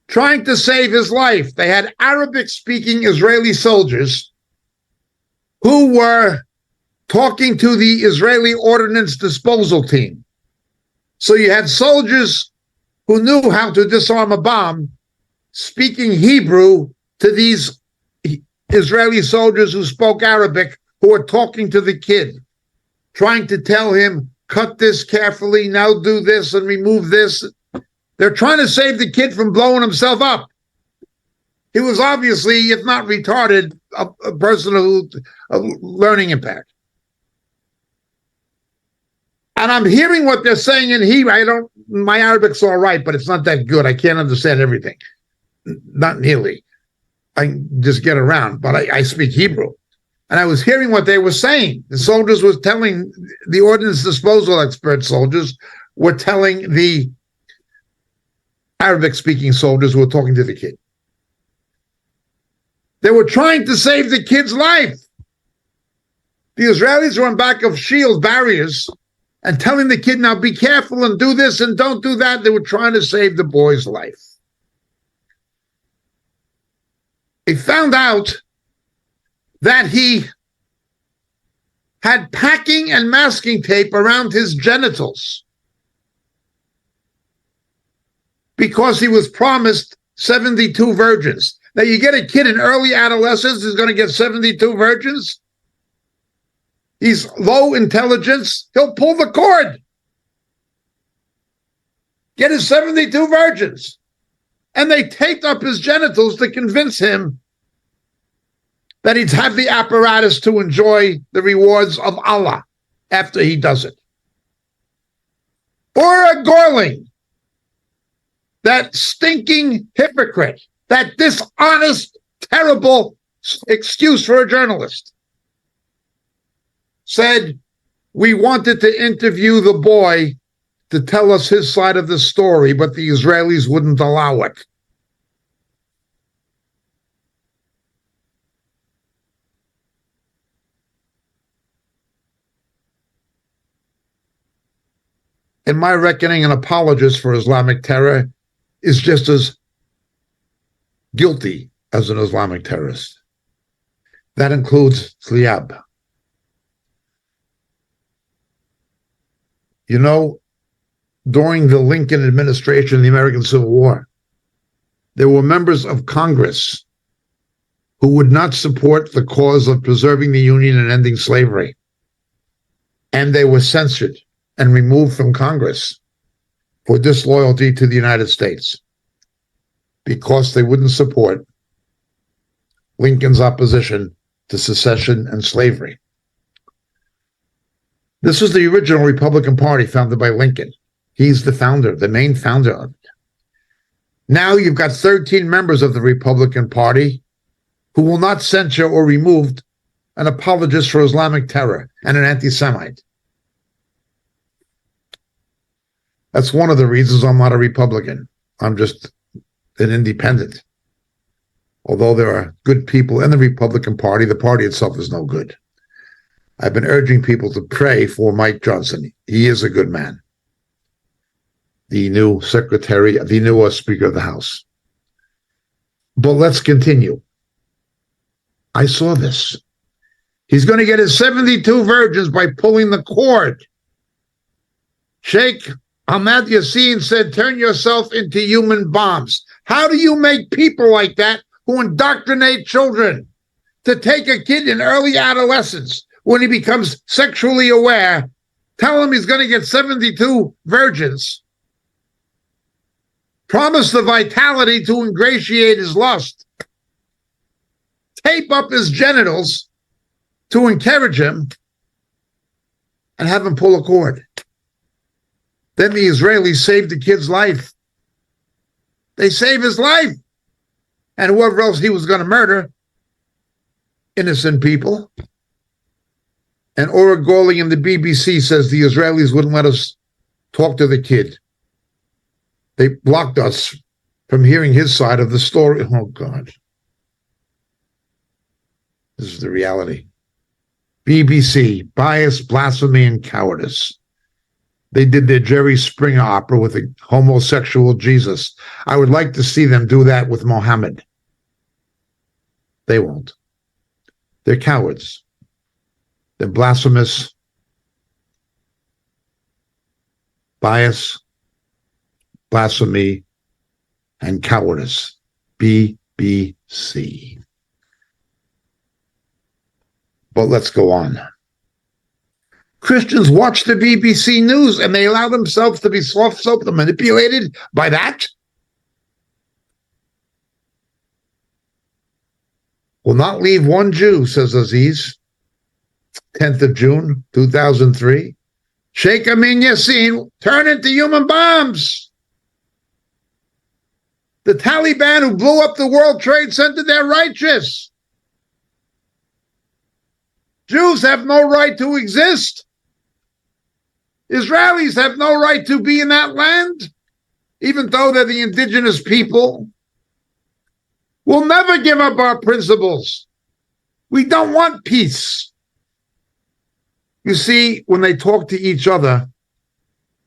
trying to save his life. They had Arabic-speaking Israeli soldiers who were talking to the Israeli ordnance disposal team. So you had soldiers who knew how to disarm a bomb, speaking Hebrew to these Israeli soldiers who spoke Arabic, who were talking to the kid, trying to tell him, cut this carefully, now do this and remove this. They're trying to save the kid from blowing himself up. He was obviously, if not retarded, a person who learning impaired. And I'm hearing what they're saying in Hebrew. My Arabic's all right, but it's not that good. I can't understand everything. Not nearly. I can just get around, but I speak Hebrew. And I was hearing what they were saying. The soldiers were telling, the ordnance disposal expert soldiers were telling the Arabic-speaking soldiers who were talking to the kid. They were trying to save the kid's life. The Israelis were on back of shield barriers and telling the kid, now be careful and do this and don't do that. They were trying to save the boy's life. They found out that he had packing and masking tape around his genitals because he was promised 72 virgins. Now, you get a kid in early adolescence who's going to get 72 virgins. He's low intelligence. He'll pull the cord. Get his 72 virgins. And they taped up his genitals to convince him that he'd have the apparatus to enjoy the rewards of Allah after he does it. Or a Gorling, that stinking hypocrite, that dishonest, terrible excuse for a journalist, said, we wanted to interview the boy to tell us his side of the story, but the Israelis wouldn't allow it. In my reckoning, an apologist for Islamic terror is just as guilty as an Islamic terrorist. That includes Tlaib. You know, during the Lincoln administration, the American Civil War, there were members of Congress who would not support the cause of preserving the Union and ending slavery. And they were censored and removed from Congress for disloyalty to the United States because they wouldn't support Lincoln's opposition to secession and slavery. This was the original Republican Party founded by Lincoln. He's the founder, the main founder of it. Now you've got 13 members of the Republican Party who will not censure or remove an apologist for Islamic terror and an anti-Semite. That's one of the reasons I'm not a Republican. I'm just an independent. Although there are good people in the Republican Party, the party itself is no good. I've been urging people to pray for Mike Johnson. He is a good man. The new Speaker of the House. But let's continue. I saw this. He's going to get his 72 virgins by pulling the cord. Sheikh Ahmad Yassin said, turn yourself into human bombs. How do you make people like that who indoctrinate children to take a kid in early adolescence when he becomes sexually aware, tell him he's going to get 72 virgins, promise the vitality to ingratiate his lust, tape up his genitals to encourage him, and have him pull a cord? Then the Israelis saved the kid's life. They saved his life. And whoever else he was going to murder, innocent people. And Ora Gorling in the BBC says the Israelis wouldn't let us talk to the kid. They blocked us from hearing his side of the story. Oh, God. This is the reality. BBC, bias, blasphemy, and cowardice. They did their Jerry Springer opera with a homosexual Jesus. I would like to see them do that with Mohammed. They won't. They're cowards. They're blasphemous, bias, blasphemy, and cowardice. BBC. But let's go on. Christians watch the BBC News and they allow themselves to be soft-soaped and manipulated by that? Will not leave one Jew, says Aziz. 10th of June, 2003. Sheikh Amin Yassin turn into human bombs. The Taliban who blew up the World Trade Center, they're righteous. Jews have no right to exist. Israelis have no right to be in that land, even though they're the indigenous people. We'll never give up our principles. We don't want peace. You see, when they talk to each other,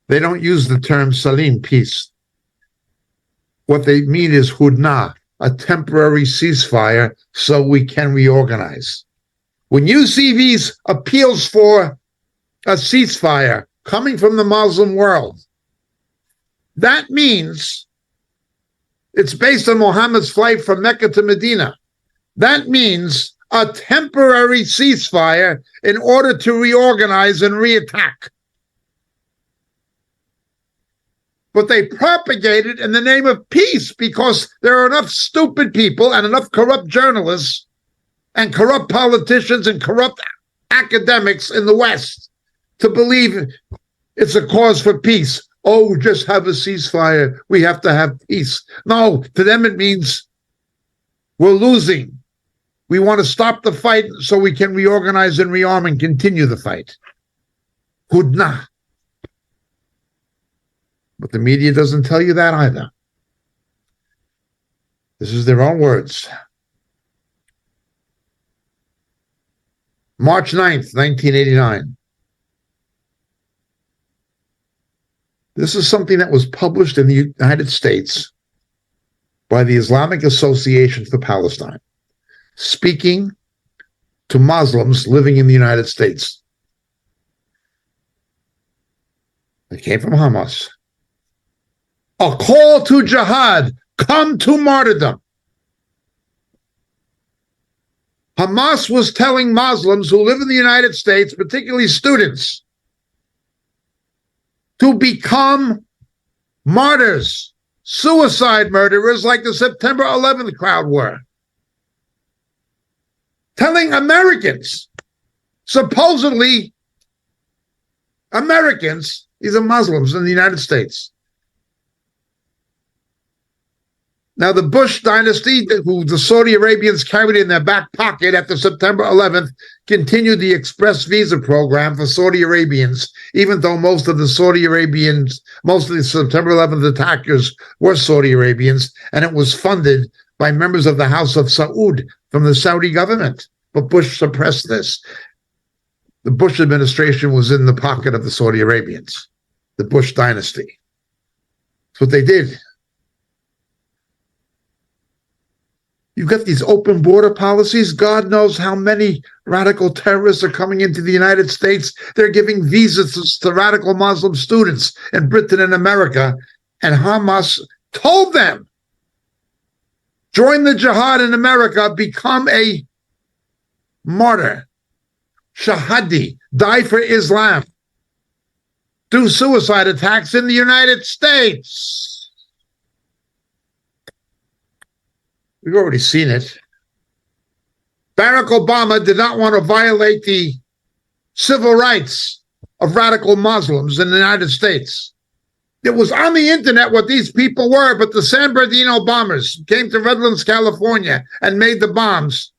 they don't use the term salim, peace. What they mean is hudna, a temporary ceasefire so we can reorganize. When you see these appeals for a ceasefire coming from the Muslim world, that means it's based on Muhammad's flight from Mecca to Medina. That means a temporary ceasefire in order to reorganize and reattack. But they propagate it in the name of peace because there are enough stupid people and enough corrupt journalists and corrupt politicians and corrupt academics in the West to believe it's a cause for peace. Oh, just have a ceasefire. We have to have peace. No, to them it means we're losing. We want to stop the fight so we can reorganize and rearm and continue the fight. Hudna. But the media doesn't tell you that either. This is their own words. March 9th, 1989. This is something that was published in the United States by the Islamic Association for Palestine, speaking to Muslims living in the United States. It came from Hamas. A call to jihad, come to martyrdom. Hamas was telling Muslims who live in the United States, particularly students, to become martyrs, suicide murderers like the September 11th crowd were. Telling Americans, supposedly Americans, these are Muslims in the United States. Now, the Bush dynasty, who the Saudi Arabians carried in their back pocket after September 11th, continued the express visa program for Saudi Arabians, even though most of the September 11th attackers were Saudi Arabians, and it was funded by members of the House of Saud from the Saudi government. But Bush suppressed this. The Bush administration was in the pocket of the Saudi Arabians, the Bush dynasty. That's what they did. You've got these open border policies. God knows how many radical terrorists are coming into the United States. They're giving visas to radical Muslim students in Britain and America. And Hamas told them, join the jihad in America, become a martyr, shahadi, die for Islam, do suicide attacks in the United States. We've already seen it. Barack Obama did not want to violate the civil rights of radical Muslims in the United States. It was on the internet what these people were, but the San Bernardino bombers came to Redlands, California, and made the bombs.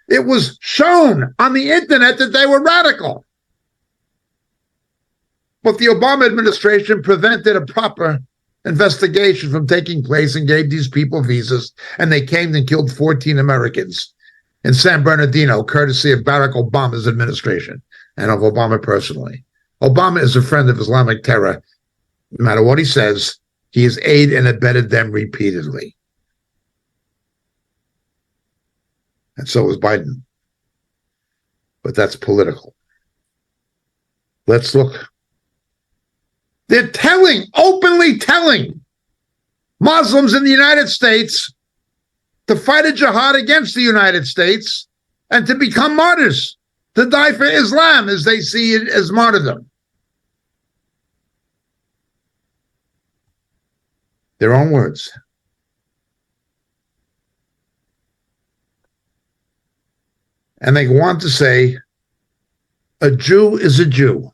It was shown on the internet that they were radical. But the Obama administration prevented a proper investigation from taking place and gave these people visas, and they came and killed 14 Americans in San Bernardino, courtesy of Barack Obama's administration and of Obama personally. Obama is a friend of Islamic terror. No matter what he says, he has aided and abetted them repeatedly. And so is Biden. But that's political. Let's look. They're openly telling Muslims in the United States to fight a jihad against the United States and to become martyrs, to die for Islam as they see it as martyrdom. Their own words. And they go on to say, a Jew is a Jew,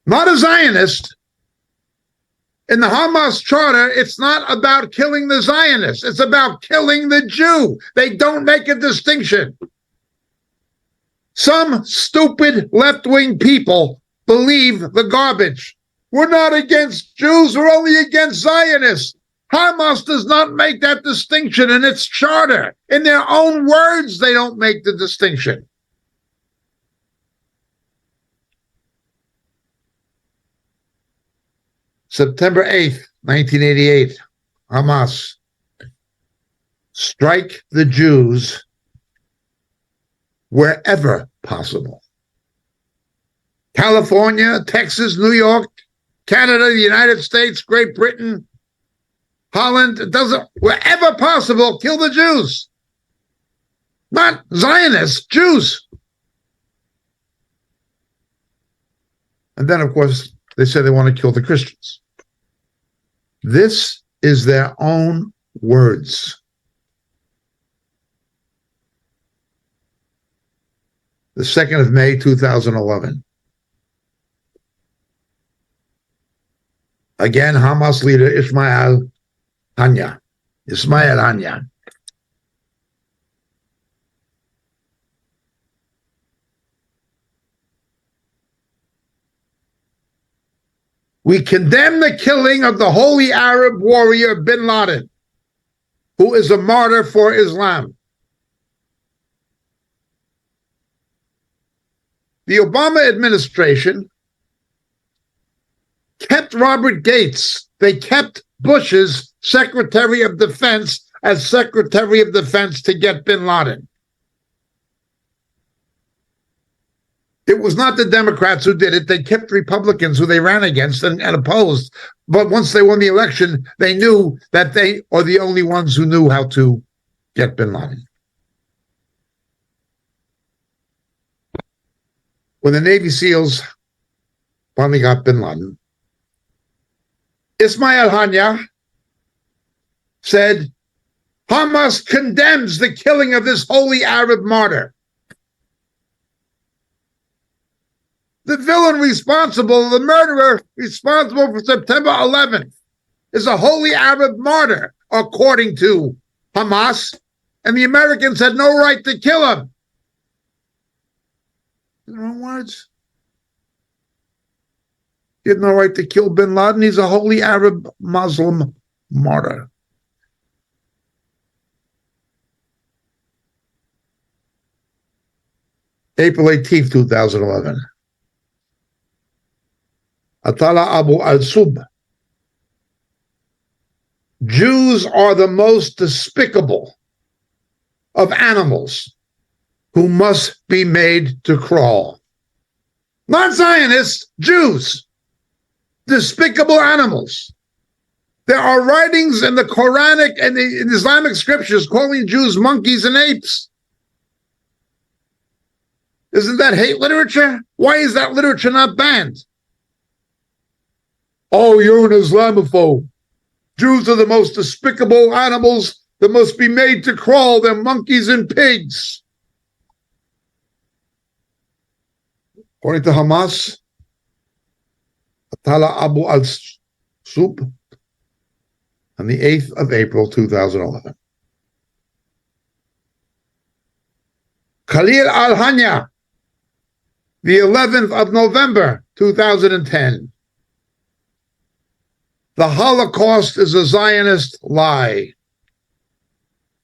not a Zionist. In the Hamas charter, it's not about killing the Zionists. It's about killing the Jew. They don't make a distinction. Some stupid left-wing people believe the garbage. We're not against Jews. We're only against Zionists. Hamas does not make that distinction in its charter. In their own words, they don't make the distinction. September 8th, 1988, Hamas. Strike the Jews wherever possible. California, Texas, New York, Canada, the United States, Great Britain, Holland, wherever possible, kill the Jews. Not Zionists, Jews. And then, of course, they say they want to kill the Christians. This is their own words. the 2nd of May, 2011. Again, Hamas leader Ismail Hanya. We condemn the killing of the holy Arab warrior bin Laden, who is a martyr for Islam. The Obama administration kept Robert Gates. They kept Bush's Secretary of Defense as Secretary of Defense to get bin Laden. It was not the Democrats who did it. They kept Republicans who they ran against and opposed. But once they won the election, they knew that they are the only ones who knew how to get bin Laden. When the Navy SEALs finally got bin Laden, Ismail Hanya said, Hamas condemns the killing of this holy Arab martyr. The villain responsible, the murderer responsible for September 11th, is a holy Arab martyr, according to Hamas, and the Americans had no right to kill him. In their own words, he had no right to kill bin Laden. He's a holy Arab Muslim martyr. April 18th, 2011. Atala Abu al-Sub. Jews are the most despicable of animals who must be made to crawl. Not Zionists, Jews. Despicable animals. There are writings in the Quranic and in Islamic scriptures calling Jews monkeys and apes. Isn't that hate literature? Why is that literature not banned? Oh, you're an Islamophobe. Jews are the most despicable animals that must be made to crawl. They're monkeys and pigs. According to Hamas, Atala Abu al-Sub on the 8th of April, 2011. Khalil al-Hanya, the 11th of November, 2010. The Holocaust is a Zionist lie.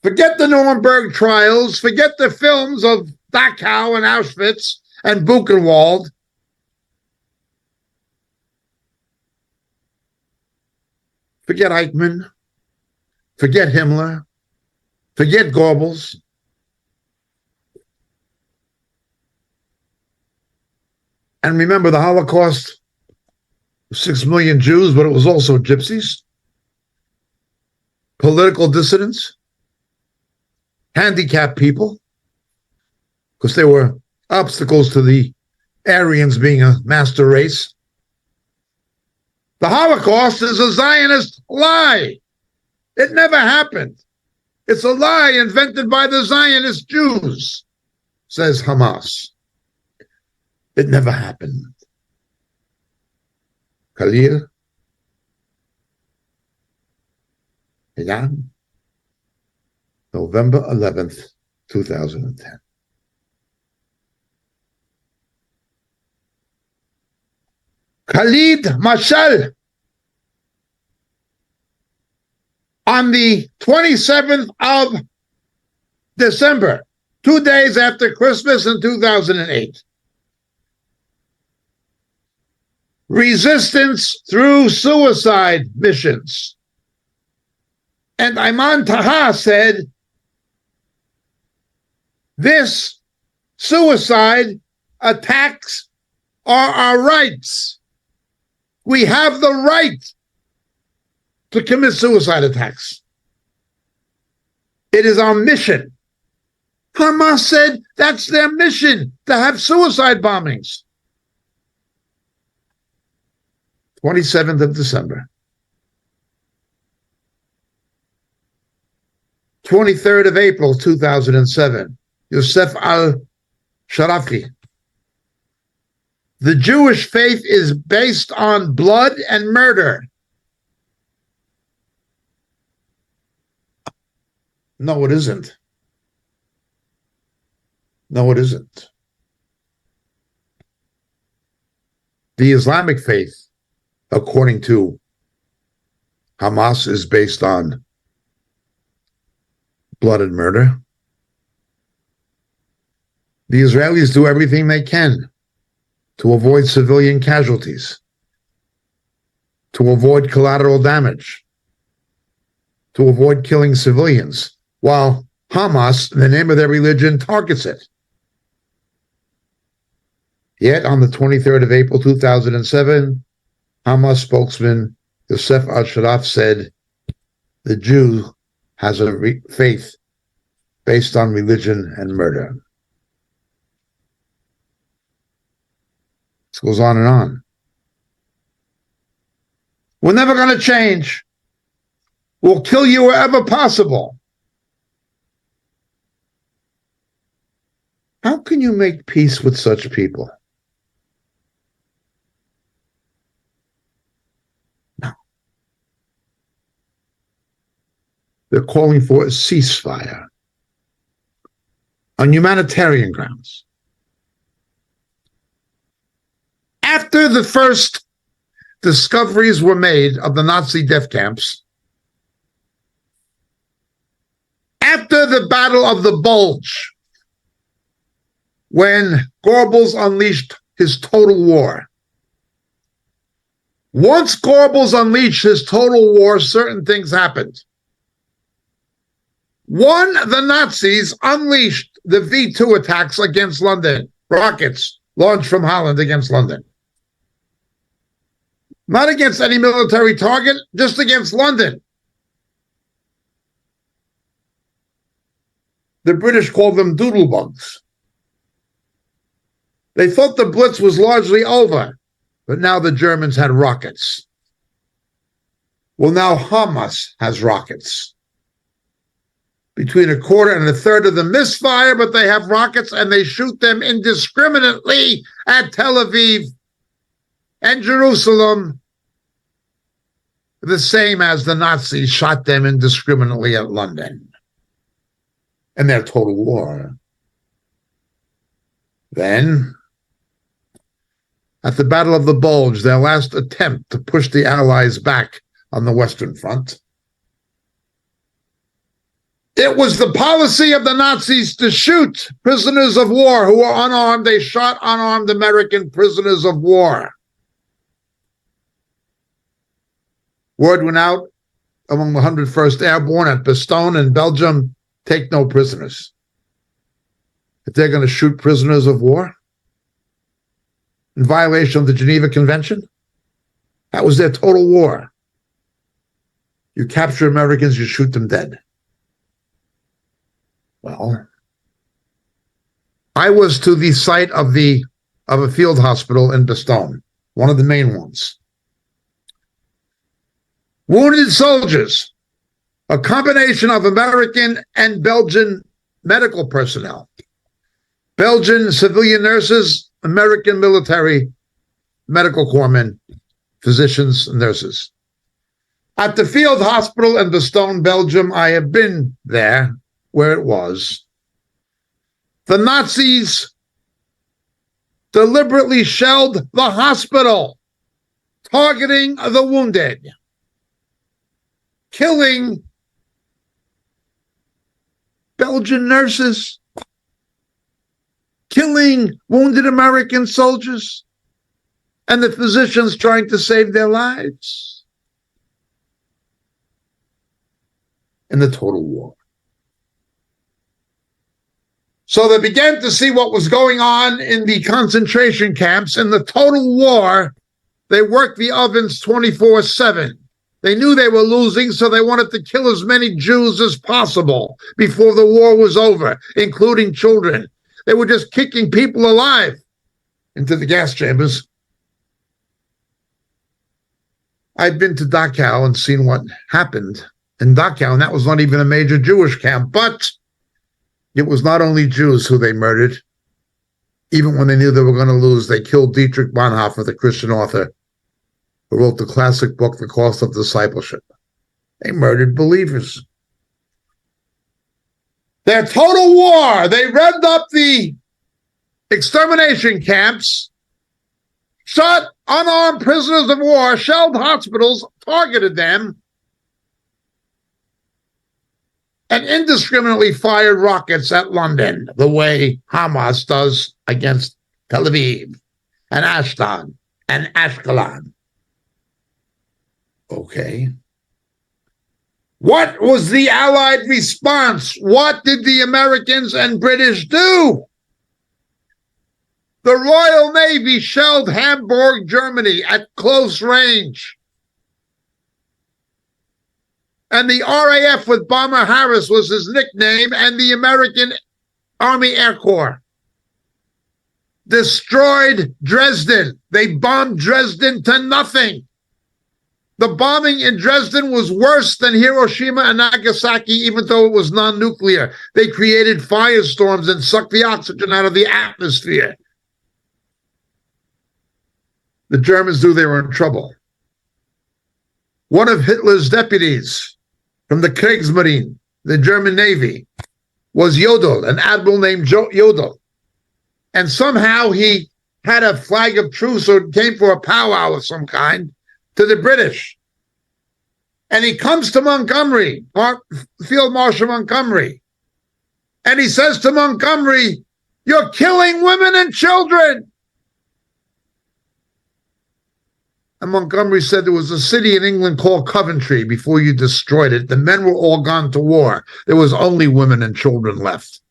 Forget the Nuremberg trials. Forget the films of Dachau and Auschwitz and Buchenwald. Forget Eichmann. Forget Himmler. Forget Goebbels. And remember, the Holocaust, 6 million Jews, but it was also gypsies, political dissidents, handicapped people, because they were obstacles to the Aryans being a master race. The Holocaust is a Zionist lie. It never happened. It's a lie invented by the Zionist Jews, says Hamas. It never happened. Khalil, Iran, November 11th, 2010. Khalid Mashal, on the 27th of December, 2 days after Christmas in 2008. Resistance through suicide missions. And Ayman Taha said, this suicide attacks are our rights. We have the right to commit suicide attacks. It is our mission. Hamas said that's their mission, to have suicide bombings. 27th of December. 23rd of April, 2007. Yosef Sharafi. The Jewish faith is based on blood and murder. No, it isn't. No, it isn't. The Islamic faith, according to Hamas, is based on blood and murder. The Israelis do everything they can to avoid civilian casualties, to avoid collateral damage, to avoid killing civilians, while Hamas, in the name of their religion, targets it. Yet, on the 23rd of April, 2007, Hamas spokesman Yosef al-Sharaf said, the Jew has a faith based on religion and murder. This goes on and on. We're never going to change. We'll kill you wherever possible. How can you make peace with such people? No. They're calling for a ceasefire on humanitarian grounds. After the first discoveries were made of the Nazi death camps, after the Battle of the Bulge, when Goebbels unleashed his total war, once Goebbels unleashed his total war, certain things happened. One, the Nazis unleashed the V2 attacks against London, rockets launched from Holland against London. Not against any military target, just against London. The British called them doodlebugs. They thought the Blitz was largely over, but now the Germans had rockets. Well, now Hamas has rockets. Between a quarter and a third of them misfire, but they have rockets and they shoot them indiscriminately at Tel Aviv and Jerusalem, the same as the Nazis shot them indiscriminately at London in their total war. Then, at the Battle of the Bulge, their last attempt to push the Allies back on the Western Front, it was the policy of the Nazis to shoot prisoners of war who were unarmed. They shot unarmed American prisoners of war. Word went out among the 101st Airborne at Bastogne in Belgium, take no prisoners. If they're going to shoot prisoners of war in violation of the Geneva Convention, that was their total war. You capture Americans, you shoot them dead. Well, I was to the site of a field hospital in Bastogne, one of the main ones. Wounded soldiers, a combination of American and Belgian medical personnel, Belgian civilian nurses, American military medical corpsmen, physicians, and nurses. At the field hospital in Bastogne, Belgium, I have been there, where it was. The Nazis deliberately shelled the hospital, targeting the wounded, killing Belgian nurses, killing wounded American soldiers, and the physicians trying to save their lives in the total war. So they began to see what was going on in the concentration camps. In the total war, they worked the ovens 24/7. They knew they were losing, so they wanted to kill as many Jews as possible before the war was over, including children. They were just kicking people alive into the gas chambers. I'd been to Dachau and seen what happened in Dachau, and that was not even a major Jewish camp, but it was not only Jews who they murdered. Even when they knew they were going to lose, they killed Dietrich Bonhoeffer, the Christian author, who wrote the classic book, The Cost of Discipleship. They murdered believers. Their total war, they revved up the extermination camps, shot unarmed prisoners of war, shelled hospitals, targeted them, and indiscriminately fired rockets at London, the way Hamas does against Tel Aviv and Ashdod and Ashkelon. Okay. What was the Allied response? What did the Americans and British do? The Royal Navy shelled Hamburg, Germany at close range. And the RAF with Bomber Harris was his nickname, and the American Army Air Corps destroyed Dresden. They bombed Dresden to nothing. The bombing in Dresden was worse than Hiroshima and Nagasaki, even though it was non-nuclear. They created firestorms and sucked the oxygen out of the atmosphere. The Germans knew they were in trouble. One of Hitler's deputies from the Kriegsmarine, the German Navy, was Jodl, an admiral named Jodl. And somehow he had a flag of truce or came for a powwow of some kind to the British. And he comes to Montgomery, Field Marshal Montgomery, and he says to Montgomery, "You're killing women and children." And Montgomery said there was a city in England called Coventry before you destroyed it. The men were all gone to war. There was only women and children left.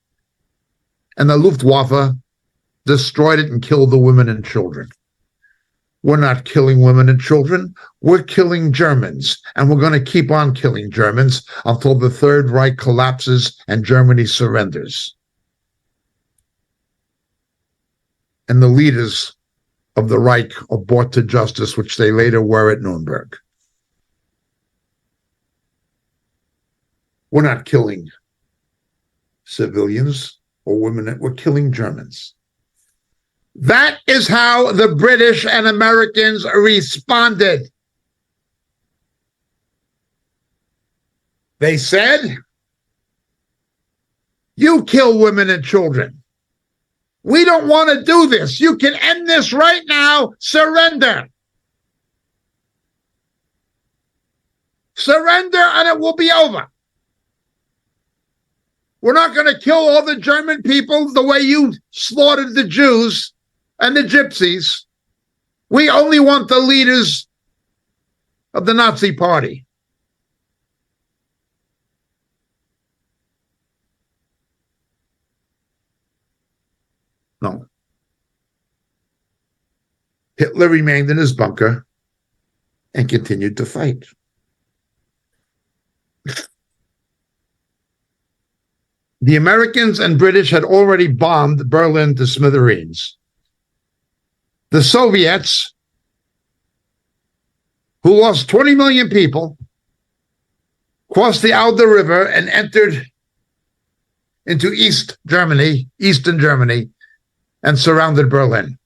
And the Luftwaffe destroyed it and killed the women and children. We're not killing women and children. We're killing Germans. And we're going to keep on killing Germans until the Third Reich collapses and Germany surrenders. And the leaders of the Reich are brought to justice, which they later were at Nuremberg. We're not killing civilians or women. We're killing Germans. That is how the British and Americans responded. They said, "You kill women and children. We don't want to do this. You can end this right now. Surrender. Surrender and it will be over. We're not going to kill all the German people the way you slaughtered the Jews and the gypsies. We only want the leaders of the Nazi Party." No. Hitler remained in his bunker and continued to fight. The Americans and British had already bombed Berlin to smithereens. The Soviets, who lost 20 million people, crossed the Oder River and entered into Eastern Germany, and surrounded Berlin.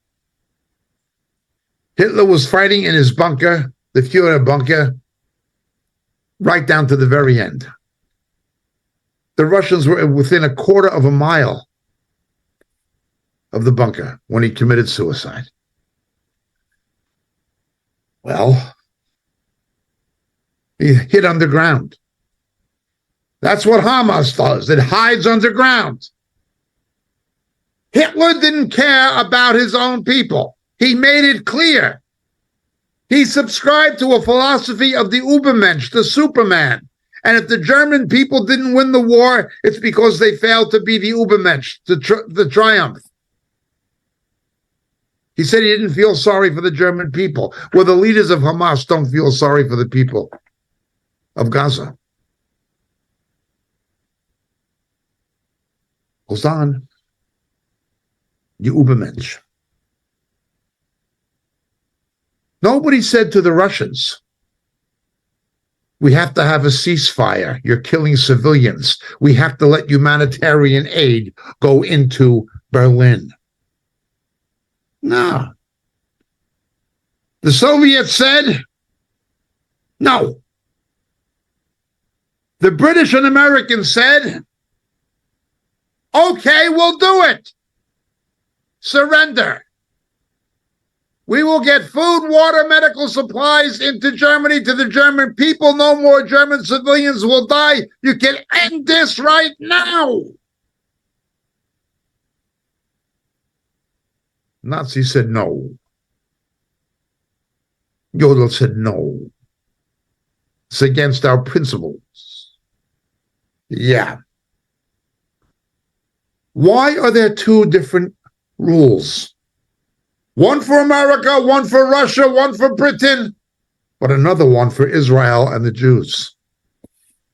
Hitler was fighting in his bunker, the Führer bunker, right down to the very end. The Russians were within a quarter of a mile of the bunker when he committed suicide. Well, he hid underground. That's what Hamas does. It hides underground. Hitler didn't care about his own people. He made it clear. He subscribed to a philosophy of the Übermensch, the Superman. And if the German people didn't win the war, it's because they failed to be the Übermensch, the triumph. He said he didn't feel sorry for the German people. Well, the leaders of Hamas don't feel sorry for the people of Gaza. Goes on. The Übermensch. Nobody said to the Russians, "We have to have a ceasefire. You're killing civilians. We have to let humanitarian aid go into Berlin." No. The Soviets said no. The British and Americans said, okay, we'll do it. Surrender. We will get food, water, medical supplies into Germany to the German people. No more German civilians will die. You can end this right now. Nazis said no. Gödel said no. It's against our principles. Yeah. Why are there two different rules? One for America, one for Russia, one for Britain, but another one for Israel and the Jews.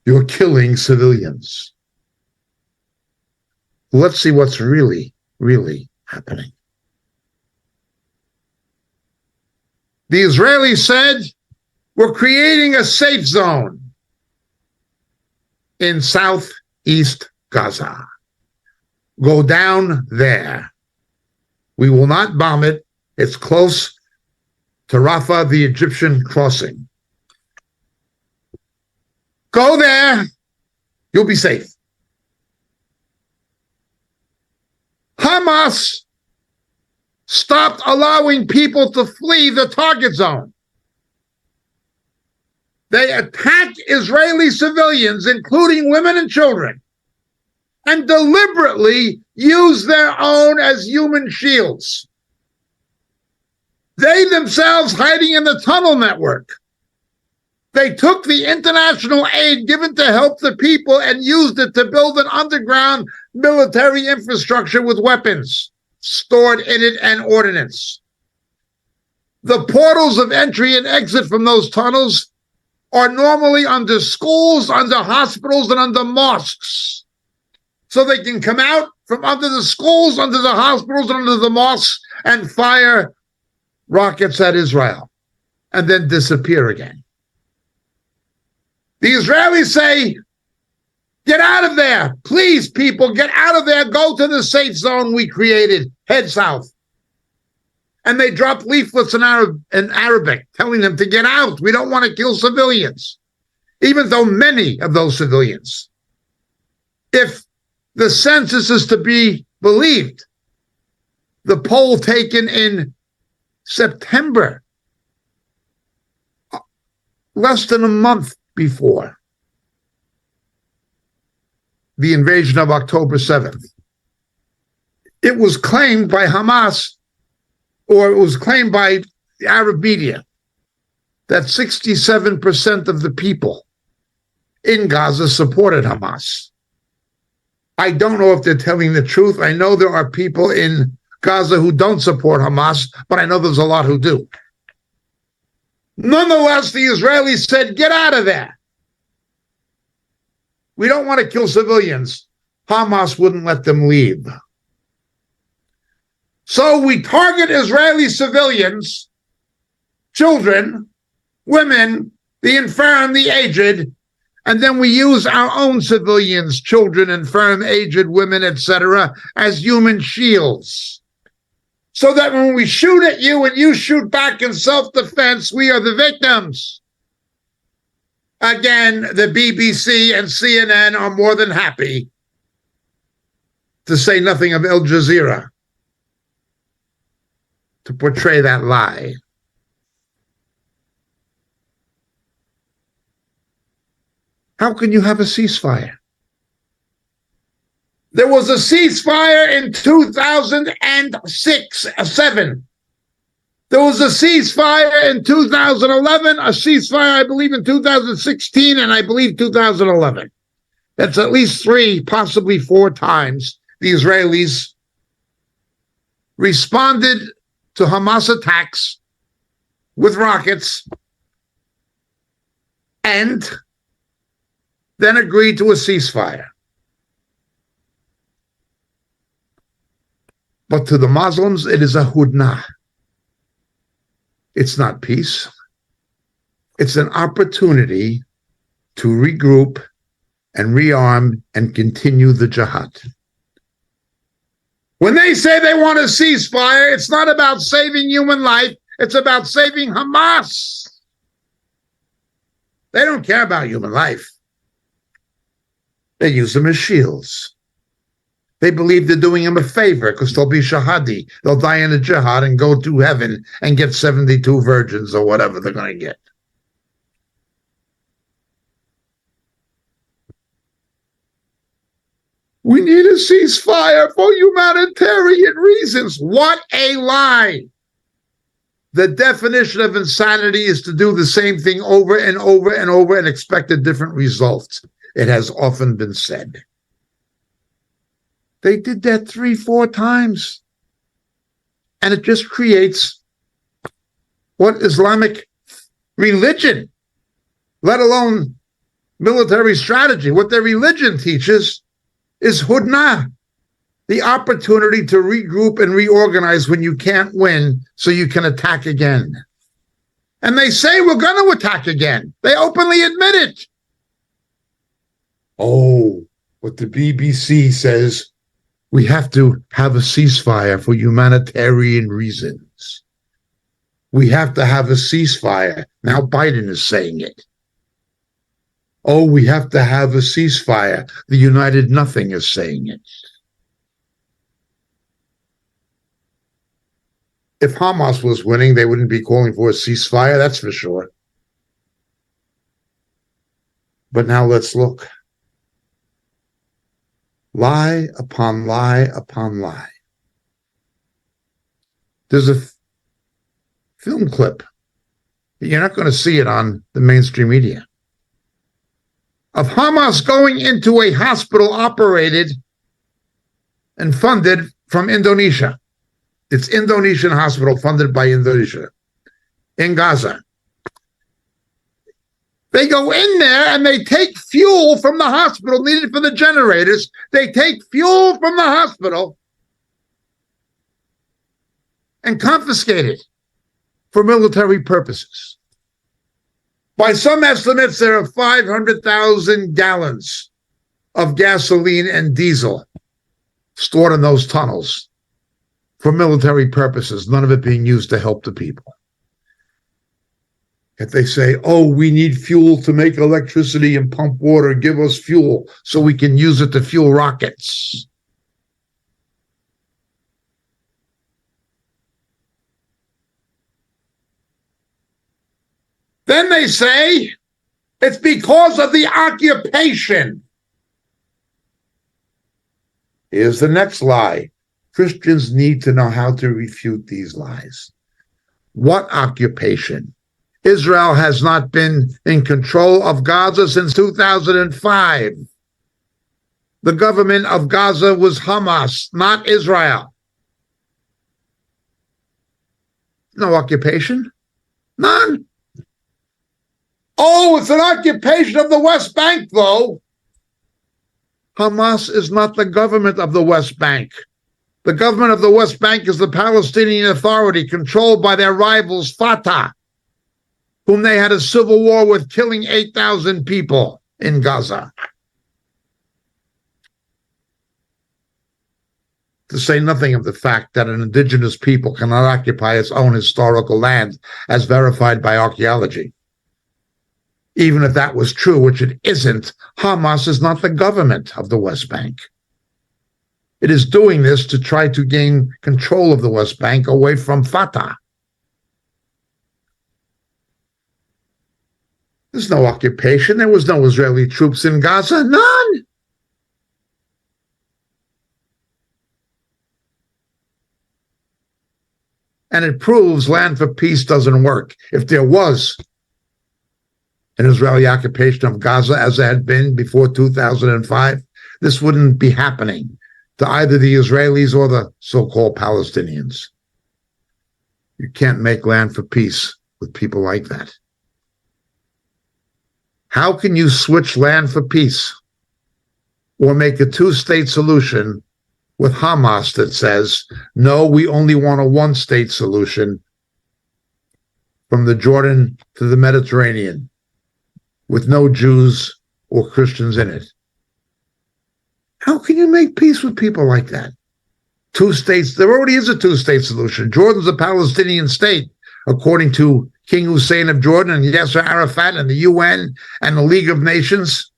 You're killing civilians. Let's see what's really, really happening. The Israelis said, we're creating a safe zone in southeast Gaza. Go down there. We will not bomb it. It's close to Rafah, the Egyptian crossing. Go there. You'll be safe. Hamas stopped allowing people to flee the target zone. They attacked Israeli civilians, including women and children, and deliberately used their own as human shields. They themselves hiding in the tunnel network. They took the international aid given to help the people and used it to build an underground military infrastructure with weapons stored in it and ordnance. The portals of entry and exit from those tunnels are normally under schools, under hospitals, and under mosques. So they can come out from under the schools, under the hospitals, and under the mosques and fire rockets at Israel and then disappear again. The Israelis say, get out of there. Please, people, get out of there. Go to the safe zone we created. Head south. And they drop leaflets in Arabic telling them to get out. We don't want to kill civilians. Even though many of those civilians, if the census is to be believed, the poll taken in September, less than a month before the invasion of October 7th, it was claimed by Hamas, or it was claimed by the Arab media, that 67% of the people in Gaza supported Hamas. I don't know if they're telling the truth. I know there are people in Gaza who don't support Hamas, but I know there's a lot who do. Nonetheless, the Israelis said, get out of there. We don't want to kill civilians. Hamas wouldn't let them leave. So we target Israeli civilians, children, women, the infirm, the aged, and then we use our own civilians, children, infirm, aged, women, etc., as human shields. So that when we shoot at you and you shoot back in self-defense, we are the victims. Again, the BBC and CNN are more than happy, to say nothing of Al Jazeera, to portray that lie. How can you have a ceasefire? There was a ceasefire in 2007. There was a ceasefire in 2011, a ceasefire, I believe, in 2016, and I believe 2011. That's at least 3, possibly 4 times the Israelis responded to Hamas attacks with rockets and then agreed to a ceasefire. But to the Muslims, it is a hudna. It's not peace. It's an opportunity to regroup and rearm and continue the jihad. When they say they want a ceasefire, it's not about saving human life. It's about saving Hamas. They don't care about human life. They use them as shields. They believe they're doing him a favor because they'll be shahadi. They'll die in a jihad and go to heaven and get 72 virgins or whatever they're going to get. We need a ceasefire for humanitarian reasons. What a lie. The definition of insanity is to do the same thing over and over and over and expect a different result. It has often been said. They did that 3-4 times. And it just creates what Islamic religion, let alone military strategy, what their religion teaches is hudna, the opportunity to regroup and reorganize when you can't win so you can attack again. And they say we're going to attack again. They openly admit it. Oh, what the BBC says, we have to have a ceasefire for humanitarian reasons. We have to have a ceasefire. Now Biden is saying it. Oh, we have to have a ceasefire. The United Nothing is saying it. If Hamas was winning, they wouldn't be calling for a ceasefire, that's for sure. But now let's look. Lie upon lie upon lie. There's a film clip. You're not going to see it on the mainstream media. Of Hamas going into a hospital operated and funded from Indonesia. It's Indonesian hospital funded by Indonesia in Gaza. They go in there and they take fuel from the hospital needed for the generators. They take fuel from the hospital and confiscate it for military purposes. By some estimates, there are 500,000 gallons of gasoline and diesel stored in those tunnels for military purposes, none of it being used to help the people. If they say, oh, we need fuel to make electricity and pump water, give us fuel so we can use it to fuel rockets. Then they say it's because of the occupation. Here's the next lie. Christians need to know how to refute these lies. What occupation? Israel has not been in control of Gaza since 2005. The government of Gaza was Hamas, not Israel. No occupation? None. Oh, it's an occupation of the West Bank, though. Hamas is not the government of the West Bank. The government of the West Bank is the Palestinian Authority controlled by their rivals, Fatah, whom they had a civil war with, killing 8,000 people in Gaza. To say nothing of the fact that an indigenous people cannot occupy its own historical land, as verified by archaeology. Even if that was true, which it isn't, Hamas is not the government of the West Bank. It is doing this to try to gain control of the West Bank away from Fatah. There's no occupation. There was no Israeli troops in Gaza. None. And it proves land for peace doesn't work. If there was an Israeli occupation of Gaza, as there had been before 2005, this wouldn't be happening to either the Israelis or the so-called Palestinians. You can't make land for peace with people like that. How can you switch land for peace or make a two-state solution with Hamas that says, no, we only want a one-state solution from the Jordan to the Mediterranean with no Jews or Christians in it? How can you make peace with people like that? two states. There already is a two-state solution. Jordan's a Palestinian state, according to King Hussein of Jordan and Yasser Arafat and the UN and the League of Nations.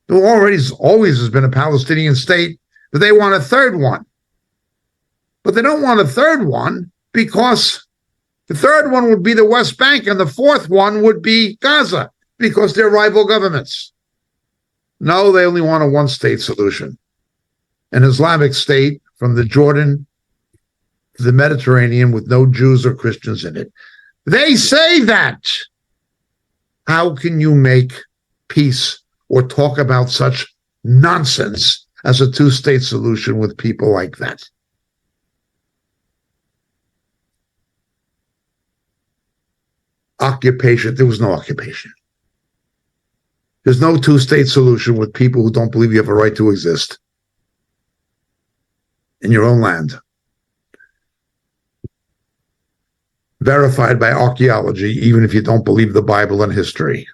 There always has been a Palestinian state, but they want a third one. But they don't want a third one because the third one would be the West Bank and the fourth one would be Gaza because they're rival governments. No, they only want a one-state solution. An Islamic state from the Jordan to the Mediterranean with no Jews or Christians in it. They say that. How can you make peace or talk about such nonsense as a two-state solution with people like that? Occupation. There was no occupation. There's no two-state solution with people who don't believe you have a right to exist in your own land. Verified by archaeology, even if you don't believe the Bible and history.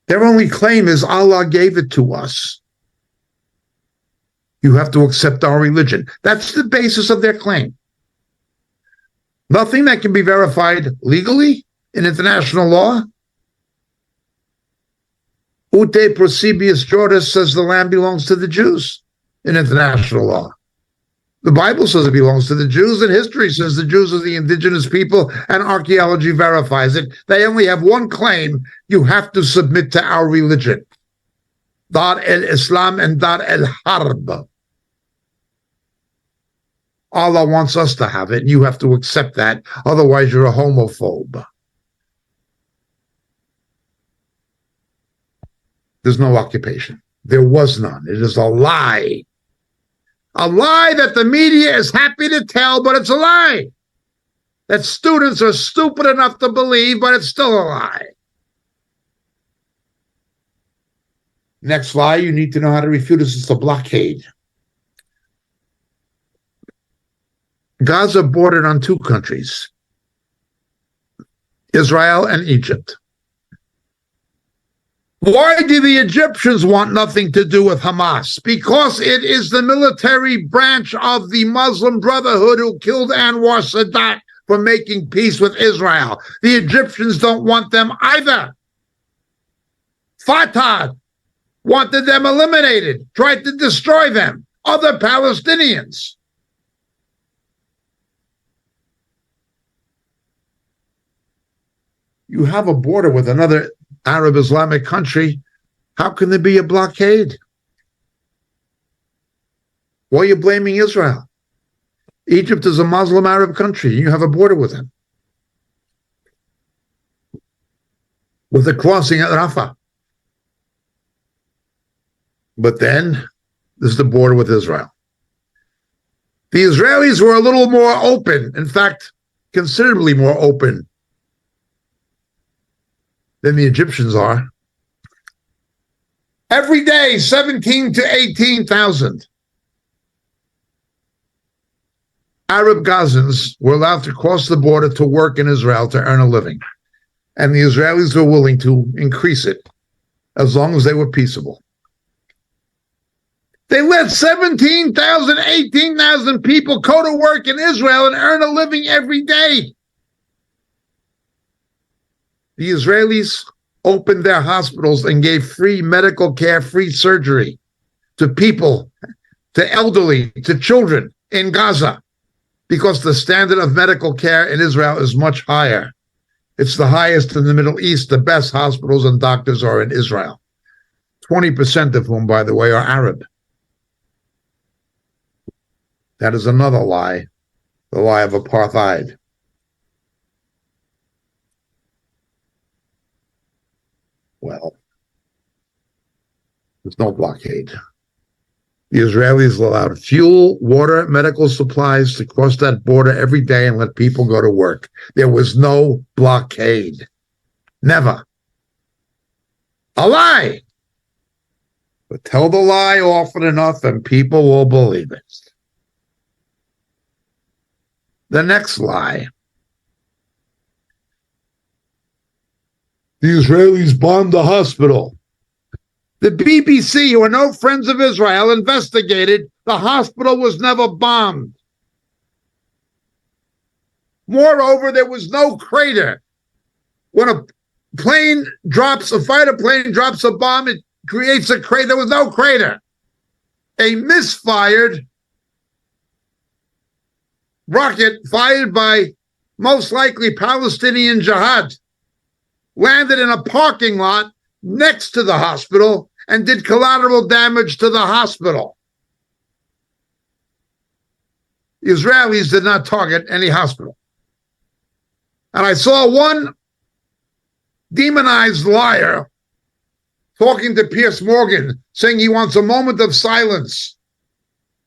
Their only claim is Allah gave it to us. You have to accept our religion. That's the basis of their claim. Nothing that can be verified legally in international law. Ute procebius juris says the land belongs to the Jews in international law. The Bible says it belongs to the Jews, and history says the Jews are the indigenous people, and archaeology verifies it. They only have one claim: you have to submit to our religion. Dar el-Islam and Dar el-Harb. Allah wants us to have it, and you have to accept that. Otherwise, you're a homophobe. There's no occupation. There was none. It is a lie. A lie that the media is happy to tell, but it's a lie. That students are stupid enough to believe, but it's still a lie. Next lie, you need to know how to refute this. It's a blockade. Gaza bordered on two countries, Israel and Egypt. Why do the Egyptians want nothing to do with Hamas? Because it is the military branch of the Muslim Brotherhood who killed Anwar Sadat for making peace with Israel. The Egyptians don't want them either. Fatah wanted them eliminated, tried to destroy them. Other Palestinians. You have a border with another Arab Islamic country. How can there be a blockade? Why are you blaming Israel? Egypt is a Muslim Arab country. You have a border with them. With the crossing at Rafah. But then there's the border with Israel. The Israelis were a little more open, in fact, considerably more open than the Egyptians are. Every day, 17 to 18,000 Arab Gazans were allowed to cross the border to work in Israel to earn a living. And the Israelis were willing to increase it as long as they were peaceable. They let 17,000, 18,000 people go to work in Israel and earn a living every day. The Israelis opened their hospitals and gave free medical care, free surgery to people, to elderly, to children in Gaza, because the standard of medical care in Israel is much higher. It's the highest in the Middle East. The best hospitals and doctors are in Israel, 20% of whom, by the way, are Arab. That is another lie, the lie of apartheid. Well, there's no blockade. The Israelis allowed fuel, water, medical supplies to cross that border every day and let people go to work. There was no blockade. Never. A lie. But tell the lie often enough and people will believe it. The next lie. The Israelis bombed the hospital. The BBC, who are no friends of Israel, investigated. The hospital was never bombed. Moreover, there was no crater. When a fighter plane drops a bomb, it creates a crater. There was no crater. A misfired rocket fired by most likely Palestinian jihad landed in a parking lot next to the hospital and did collateral damage to the hospital. The Israelis did not target any hospital. And I saw one demonized liar talking to Piers Morgan, saying he wants a moment of silence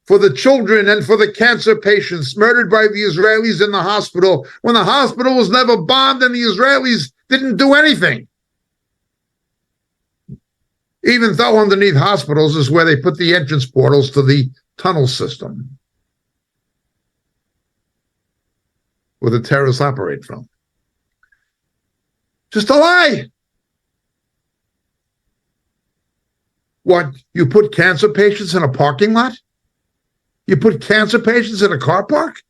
for the children and for the cancer patients murdered by the Israelis in the hospital, when the hospital was never bombed and the Israelis didn't do anything. Even though underneath hospitals is where they put the entrance portals to the tunnel system, where the terrorists operate from. Just a lie. What, you put cancer patients in a parking lot? You put cancer patients in a car park?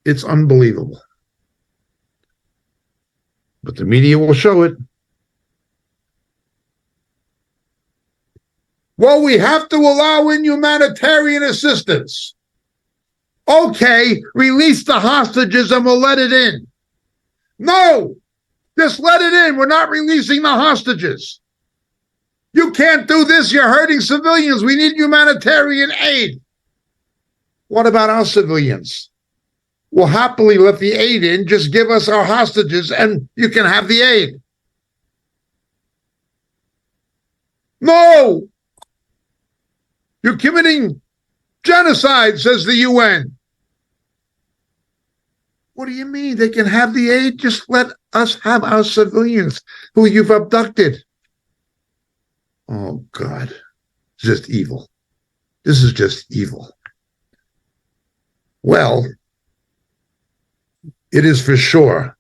It's unbelievable. But the media will show it. Well, we have to allow in humanitarian assistance. Okay, release the hostages and we'll let it in. No, just let it in. We're not releasing the hostages. You can't do this. You're hurting civilians. We need humanitarian aid. What about our civilians? We'll happily let the aid in. Just give us our hostages and you can have the aid. No! You're committing genocide, says the UN. What do you mean? They can have the aid? Just let us have our civilians who you've abducted. Oh, God. It's just evil. This is just evil. Well, it is for sure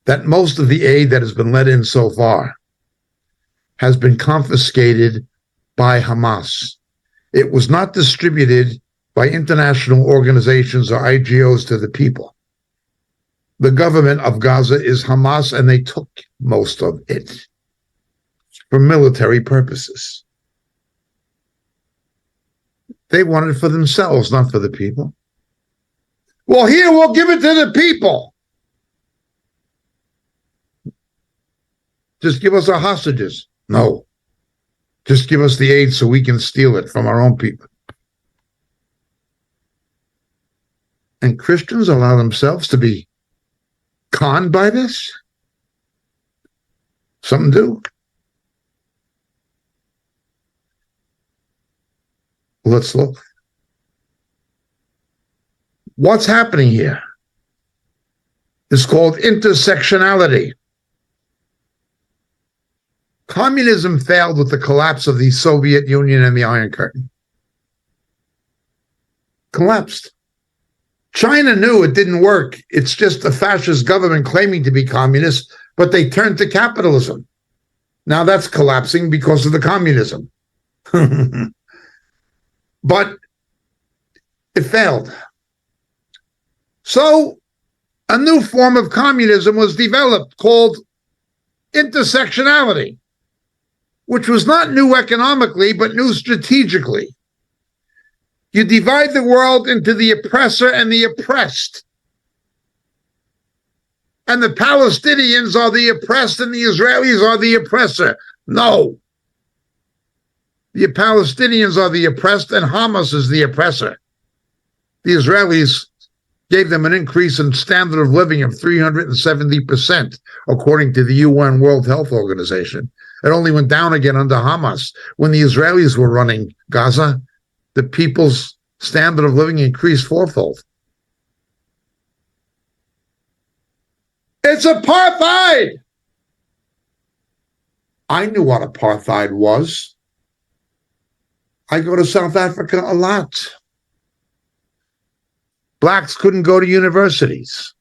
that most of the aid that has been let in so far has been confiscated by Hamas. It was not distributed by international organizations or IGOs to the people. The government of Gaza is Hamas, and they took most of it for military purposes. They want it for themselves, not for the people. Well, here, we'll give it to the people. Just give us our hostages. No. Just give us the aid so we can steal it from our own people. And Christians allow themselves to be conned by this? Some do. Let's look. What's happening here? It's called intersectionality. Communism failed with the collapse of the Soviet Union and the Iron Curtain. Collapsed. China knew it didn't work. It's just a fascist government claiming to be communist, but they turned to capitalism. Now that's collapsing because of the communism. But it failed. So a new form of communism was developed called intersectionality, which was not new economically, but new strategically. You divide the world into the oppressor and the oppressed. And the Palestinians are the oppressed and the Israelis are the oppressor. No. The Palestinians are the oppressed and Hamas is the oppressor. The Israelis gave them an increase in standard of living of 370%, according to the UN World Health Organization. It only went down again under Hamas. When the Israelis were running Gaza, the people's standard of living increased fourfold. It's apartheid! I knew what apartheid was. I go to South Africa a lot. Blacks couldn't go to universities.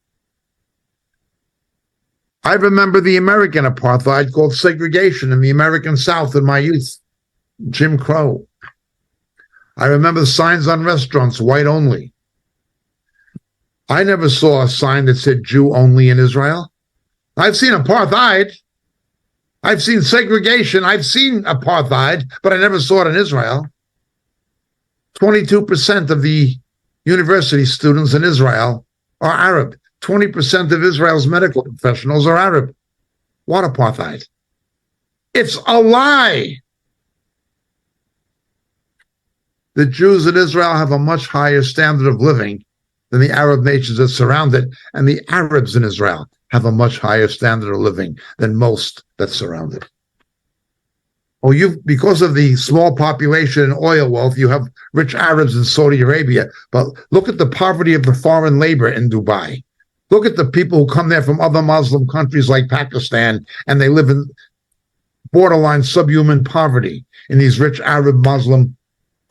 I remember the American apartheid called segregation in the American South in my youth, Jim Crow. I remember the signs on restaurants, white only. I never saw a sign that said Jew only in Israel. I've seen apartheid. I've seen segregation. I've seen apartheid, but I never saw it in Israel. 22% of the university students in Israel are Arab. 20% of Israel's medical professionals are Arab. What apartheid? It's a lie. The Jews in Israel have a much higher standard of living than the Arab nations that surround it, and the Arabs in Israel have a much higher standard of living than most that surround it. Oh, because of the small population and oil wealth, you have rich Arabs in Saudi Arabia, but look at the poverty of the foreign labor in Dubai. Look at the people who come there from other Muslim countries like Pakistan, and they live in borderline subhuman poverty in these rich Arab Muslim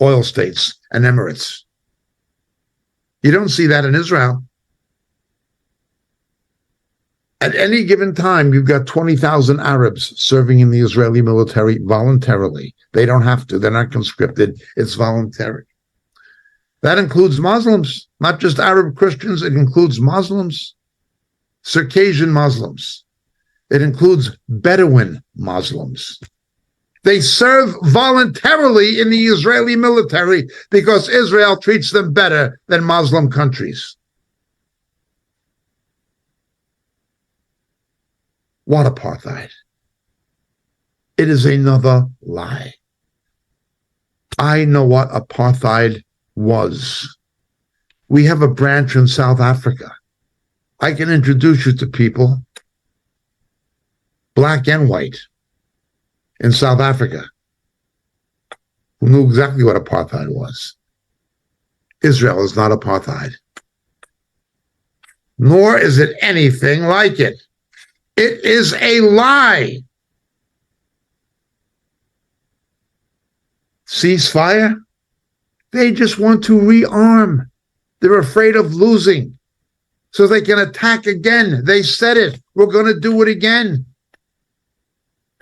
oil states and emirates. You don't see that in Israel. At any given time, you've got 20,000 Arabs serving in the Israeli military voluntarily. They don't have to. They're not conscripted. It's voluntary. That includes Muslims, not just Arab Christians. It includes Muslims, Circassian Muslims. It includes Bedouin Muslims. They serve voluntarily in the Israeli military because Israel treats them better than Muslim countries. What apartheid? It is another lie. I know what apartheid was. We have a branch in South Africa. I can introduce you to people, black and white, in South Africa, who knew exactly what apartheid was. Israel is not apartheid, nor is it anything like it. It is a lie. Ceasefire? They just want to rearm. They're afraid of losing, so they can attack again. They said it. We're going to do it again.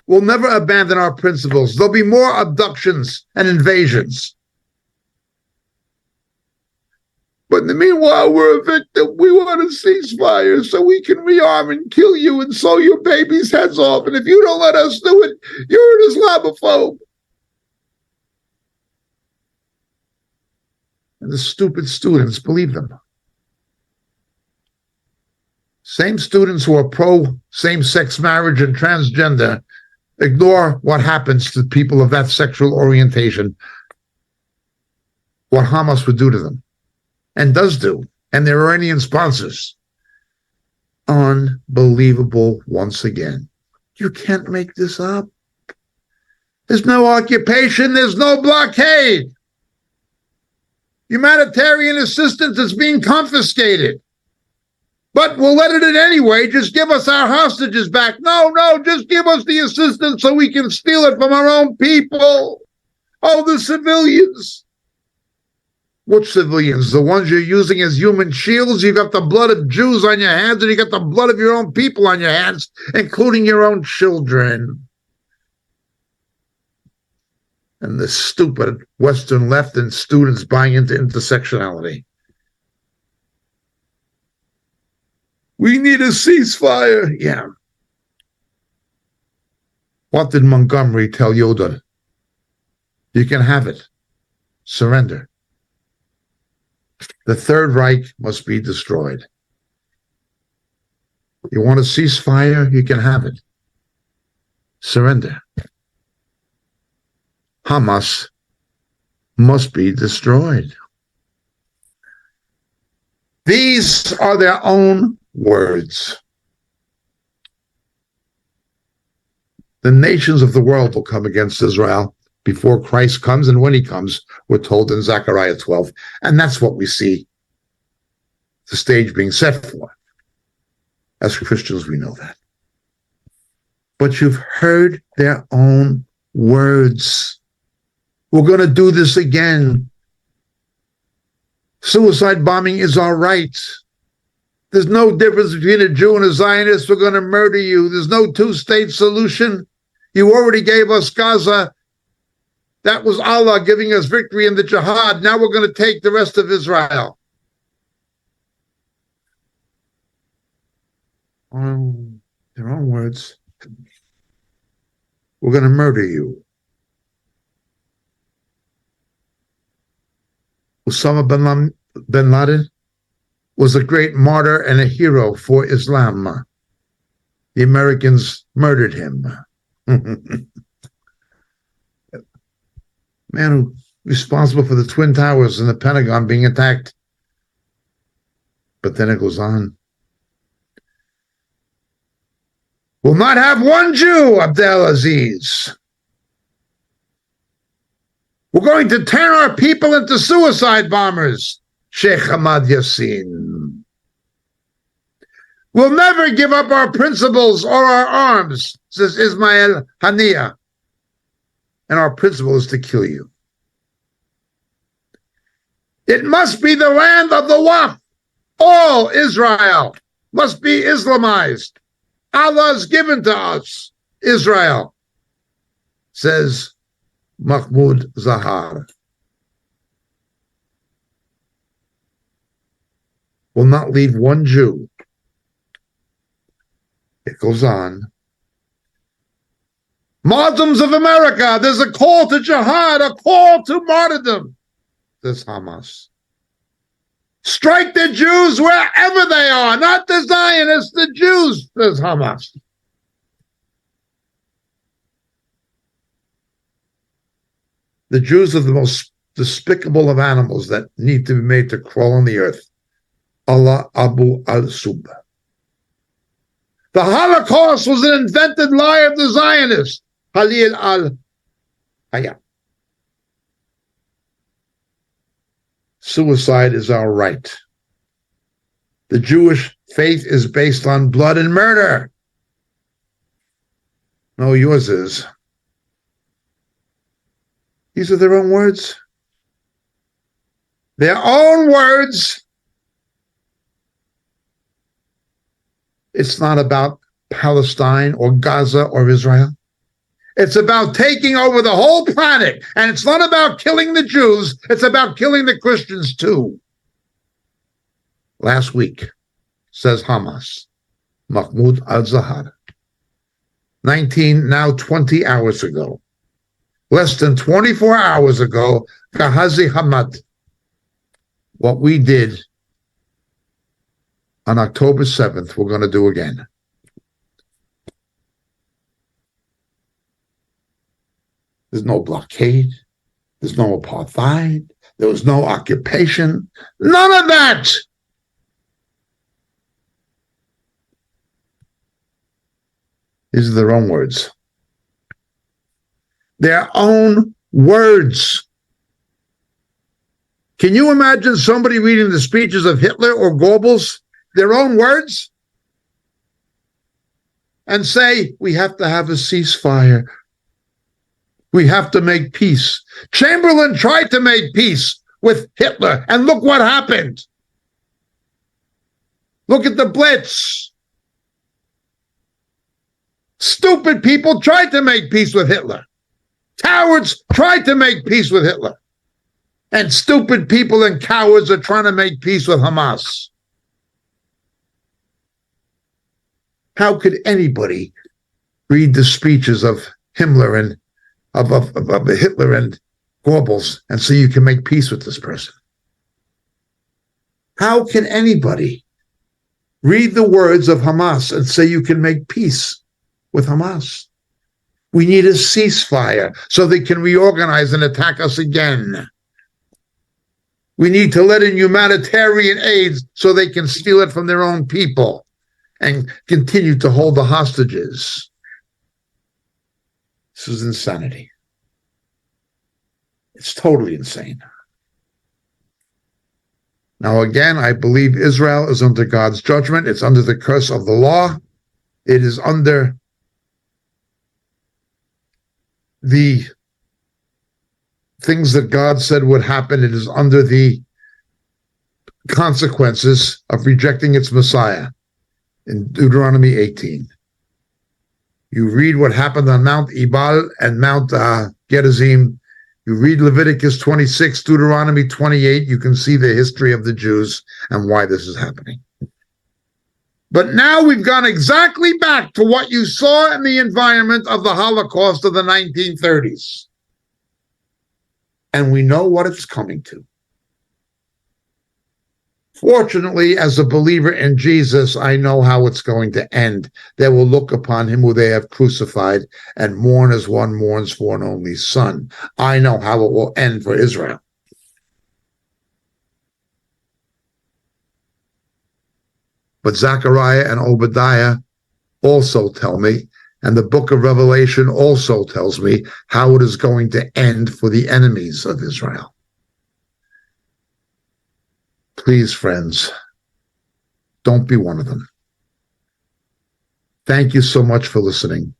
We'll never abandon our principles. There'll be more abductions and invasions. But in the meanwhile, we're a victim. We want a ceasefire so we can rearm and kill you and sew your babies' heads off. And if you don't let us do it, you're an Islamophobe. And the stupid students believe them. Same students who are pro same-sex marriage and transgender ignore what happens to people of that sexual orientation, what Hamas would do to them, and does do, and their Iranian sponsors. Unbelievable once again. You can't make this up. There's no occupation, there's no blockade. Humanitarian assistance is being confiscated. But we'll let it in anyway. Just give us our hostages back. No, just give us the assistance so we can steal it from our own people. Oh, the civilians. Which civilians? The ones you're using as human shields? You got the blood of Jews on your hands, and you got the blood of your own people on your hands, including your own children. And the stupid Western left and students buying into intersectionality. We need a ceasefire. Yeah. What did Montgomery tell Yoda? You can have it. Surrender. The Third Reich must be destroyed. You want a ceasefire? You can have it. Surrender. Hamas must be destroyed. These are their own words. The nations of the world will come against Israel before Christ comes, and when he comes, we're told in Zechariah 12. And that's what we see the stage being set for. As Christians, we know that. But you've heard their own words. We're going to do this again. Suicide bombing is all right. There's no difference between a Jew and a Zionist. We're going to murder you. There's no two-state solution. You already gave us Gaza. That was Allah giving us victory in the jihad. Now we're going to take the rest of Israel. Their own words. We're going to murder you. Osama bin Laden was a great martyr and a hero for Islam. The Americans murdered him. Man who responsible for the Twin Towers and the Pentagon being attacked. But then it goes on. We'll not have one Jew, Abdelaziz. We're going to turn our people into suicide bombers, Sheikh Ahmad Yassin. We'll never give up our principles or our arms, says Ismail Haniya. And our principle is to kill you. It must be the land of the Waqf. All Israel must be Islamized. Allah is given to us, Israel, says Mahmoud Zahar. Will not leave one Jew. It goes on. Muslims of America, there's a call to jihad, a call to martyrdom, says Hamas. Strike the Jews wherever they are, not the Zionists, the Jews, says Hamas. The Jews are the most despicable of animals that need to be made to crawl on the earth. Allah Abu al-Sub. The Holocaust was an invented lie of the Zionists. Halil al-Hayat. Suicide is our right. The Jewish faith is based on blood and murder. No, yours is. These are their own words. Their own words. It's not about Palestine or Gaza or Israel. It's about taking over the whole planet. And it's not about killing the Jews. It's about killing the Christians too. Last week, says Hamas, Mahmoud al-Zahar, 20 hours ago, less than 24 hours ago, Kahazi Hamad, what we did on October 7th, we're going to do again. There's no blockade. There's no apartheid. There was no occupation. None of that. These are their own words. Their own words. Can you imagine somebody reading the speeches of Hitler or Goebbels, their own words, and say, we have to have a ceasefire. We have to make peace. Chamberlain tried to make peace with Hitler, and look what happened. Look at the Blitz. Stupid people tried to make peace with Hitler. Cowards tried to make peace with Hitler. And stupid people and cowards are trying to make peace with Hamas. How could anybody read the speeches of Himmler and of Hitler and Goebbels and say you can make peace with this person? How can anybody read the words of Hamas and say you can make peace with Hamas? We need a ceasefire so they can reorganize and attack us again. We need to let in humanitarian aid so they can steal it from their own people and continue to hold the hostages. This is insanity. It's totally insane. Now, again, I believe Israel is under God's judgment. It's under the curse of the law. It is under the things that God said would happen. It is under the consequences of rejecting its Messiah in Deuteronomy 18. You read what happened on Mount Ebal and Mount Gerizim. You read Leviticus 26, Deuteronomy 28. You can see the history of the Jews and why this is happening. But now we've gone exactly back to what you saw in the environment of the Holocaust of the 1930s. And we know what it's coming to. Fortunately, as a believer in Jesus, I know how it's going to end. They will look upon him who they have crucified and mourn as one mourns for an only son. I know how it will end for Israel. But Zechariah and Obadiah also tell me, and the book of Revelation also tells me how it is going to end for the enemies of Israel. Please, friends, don't be one of them. Thank you so much for listening.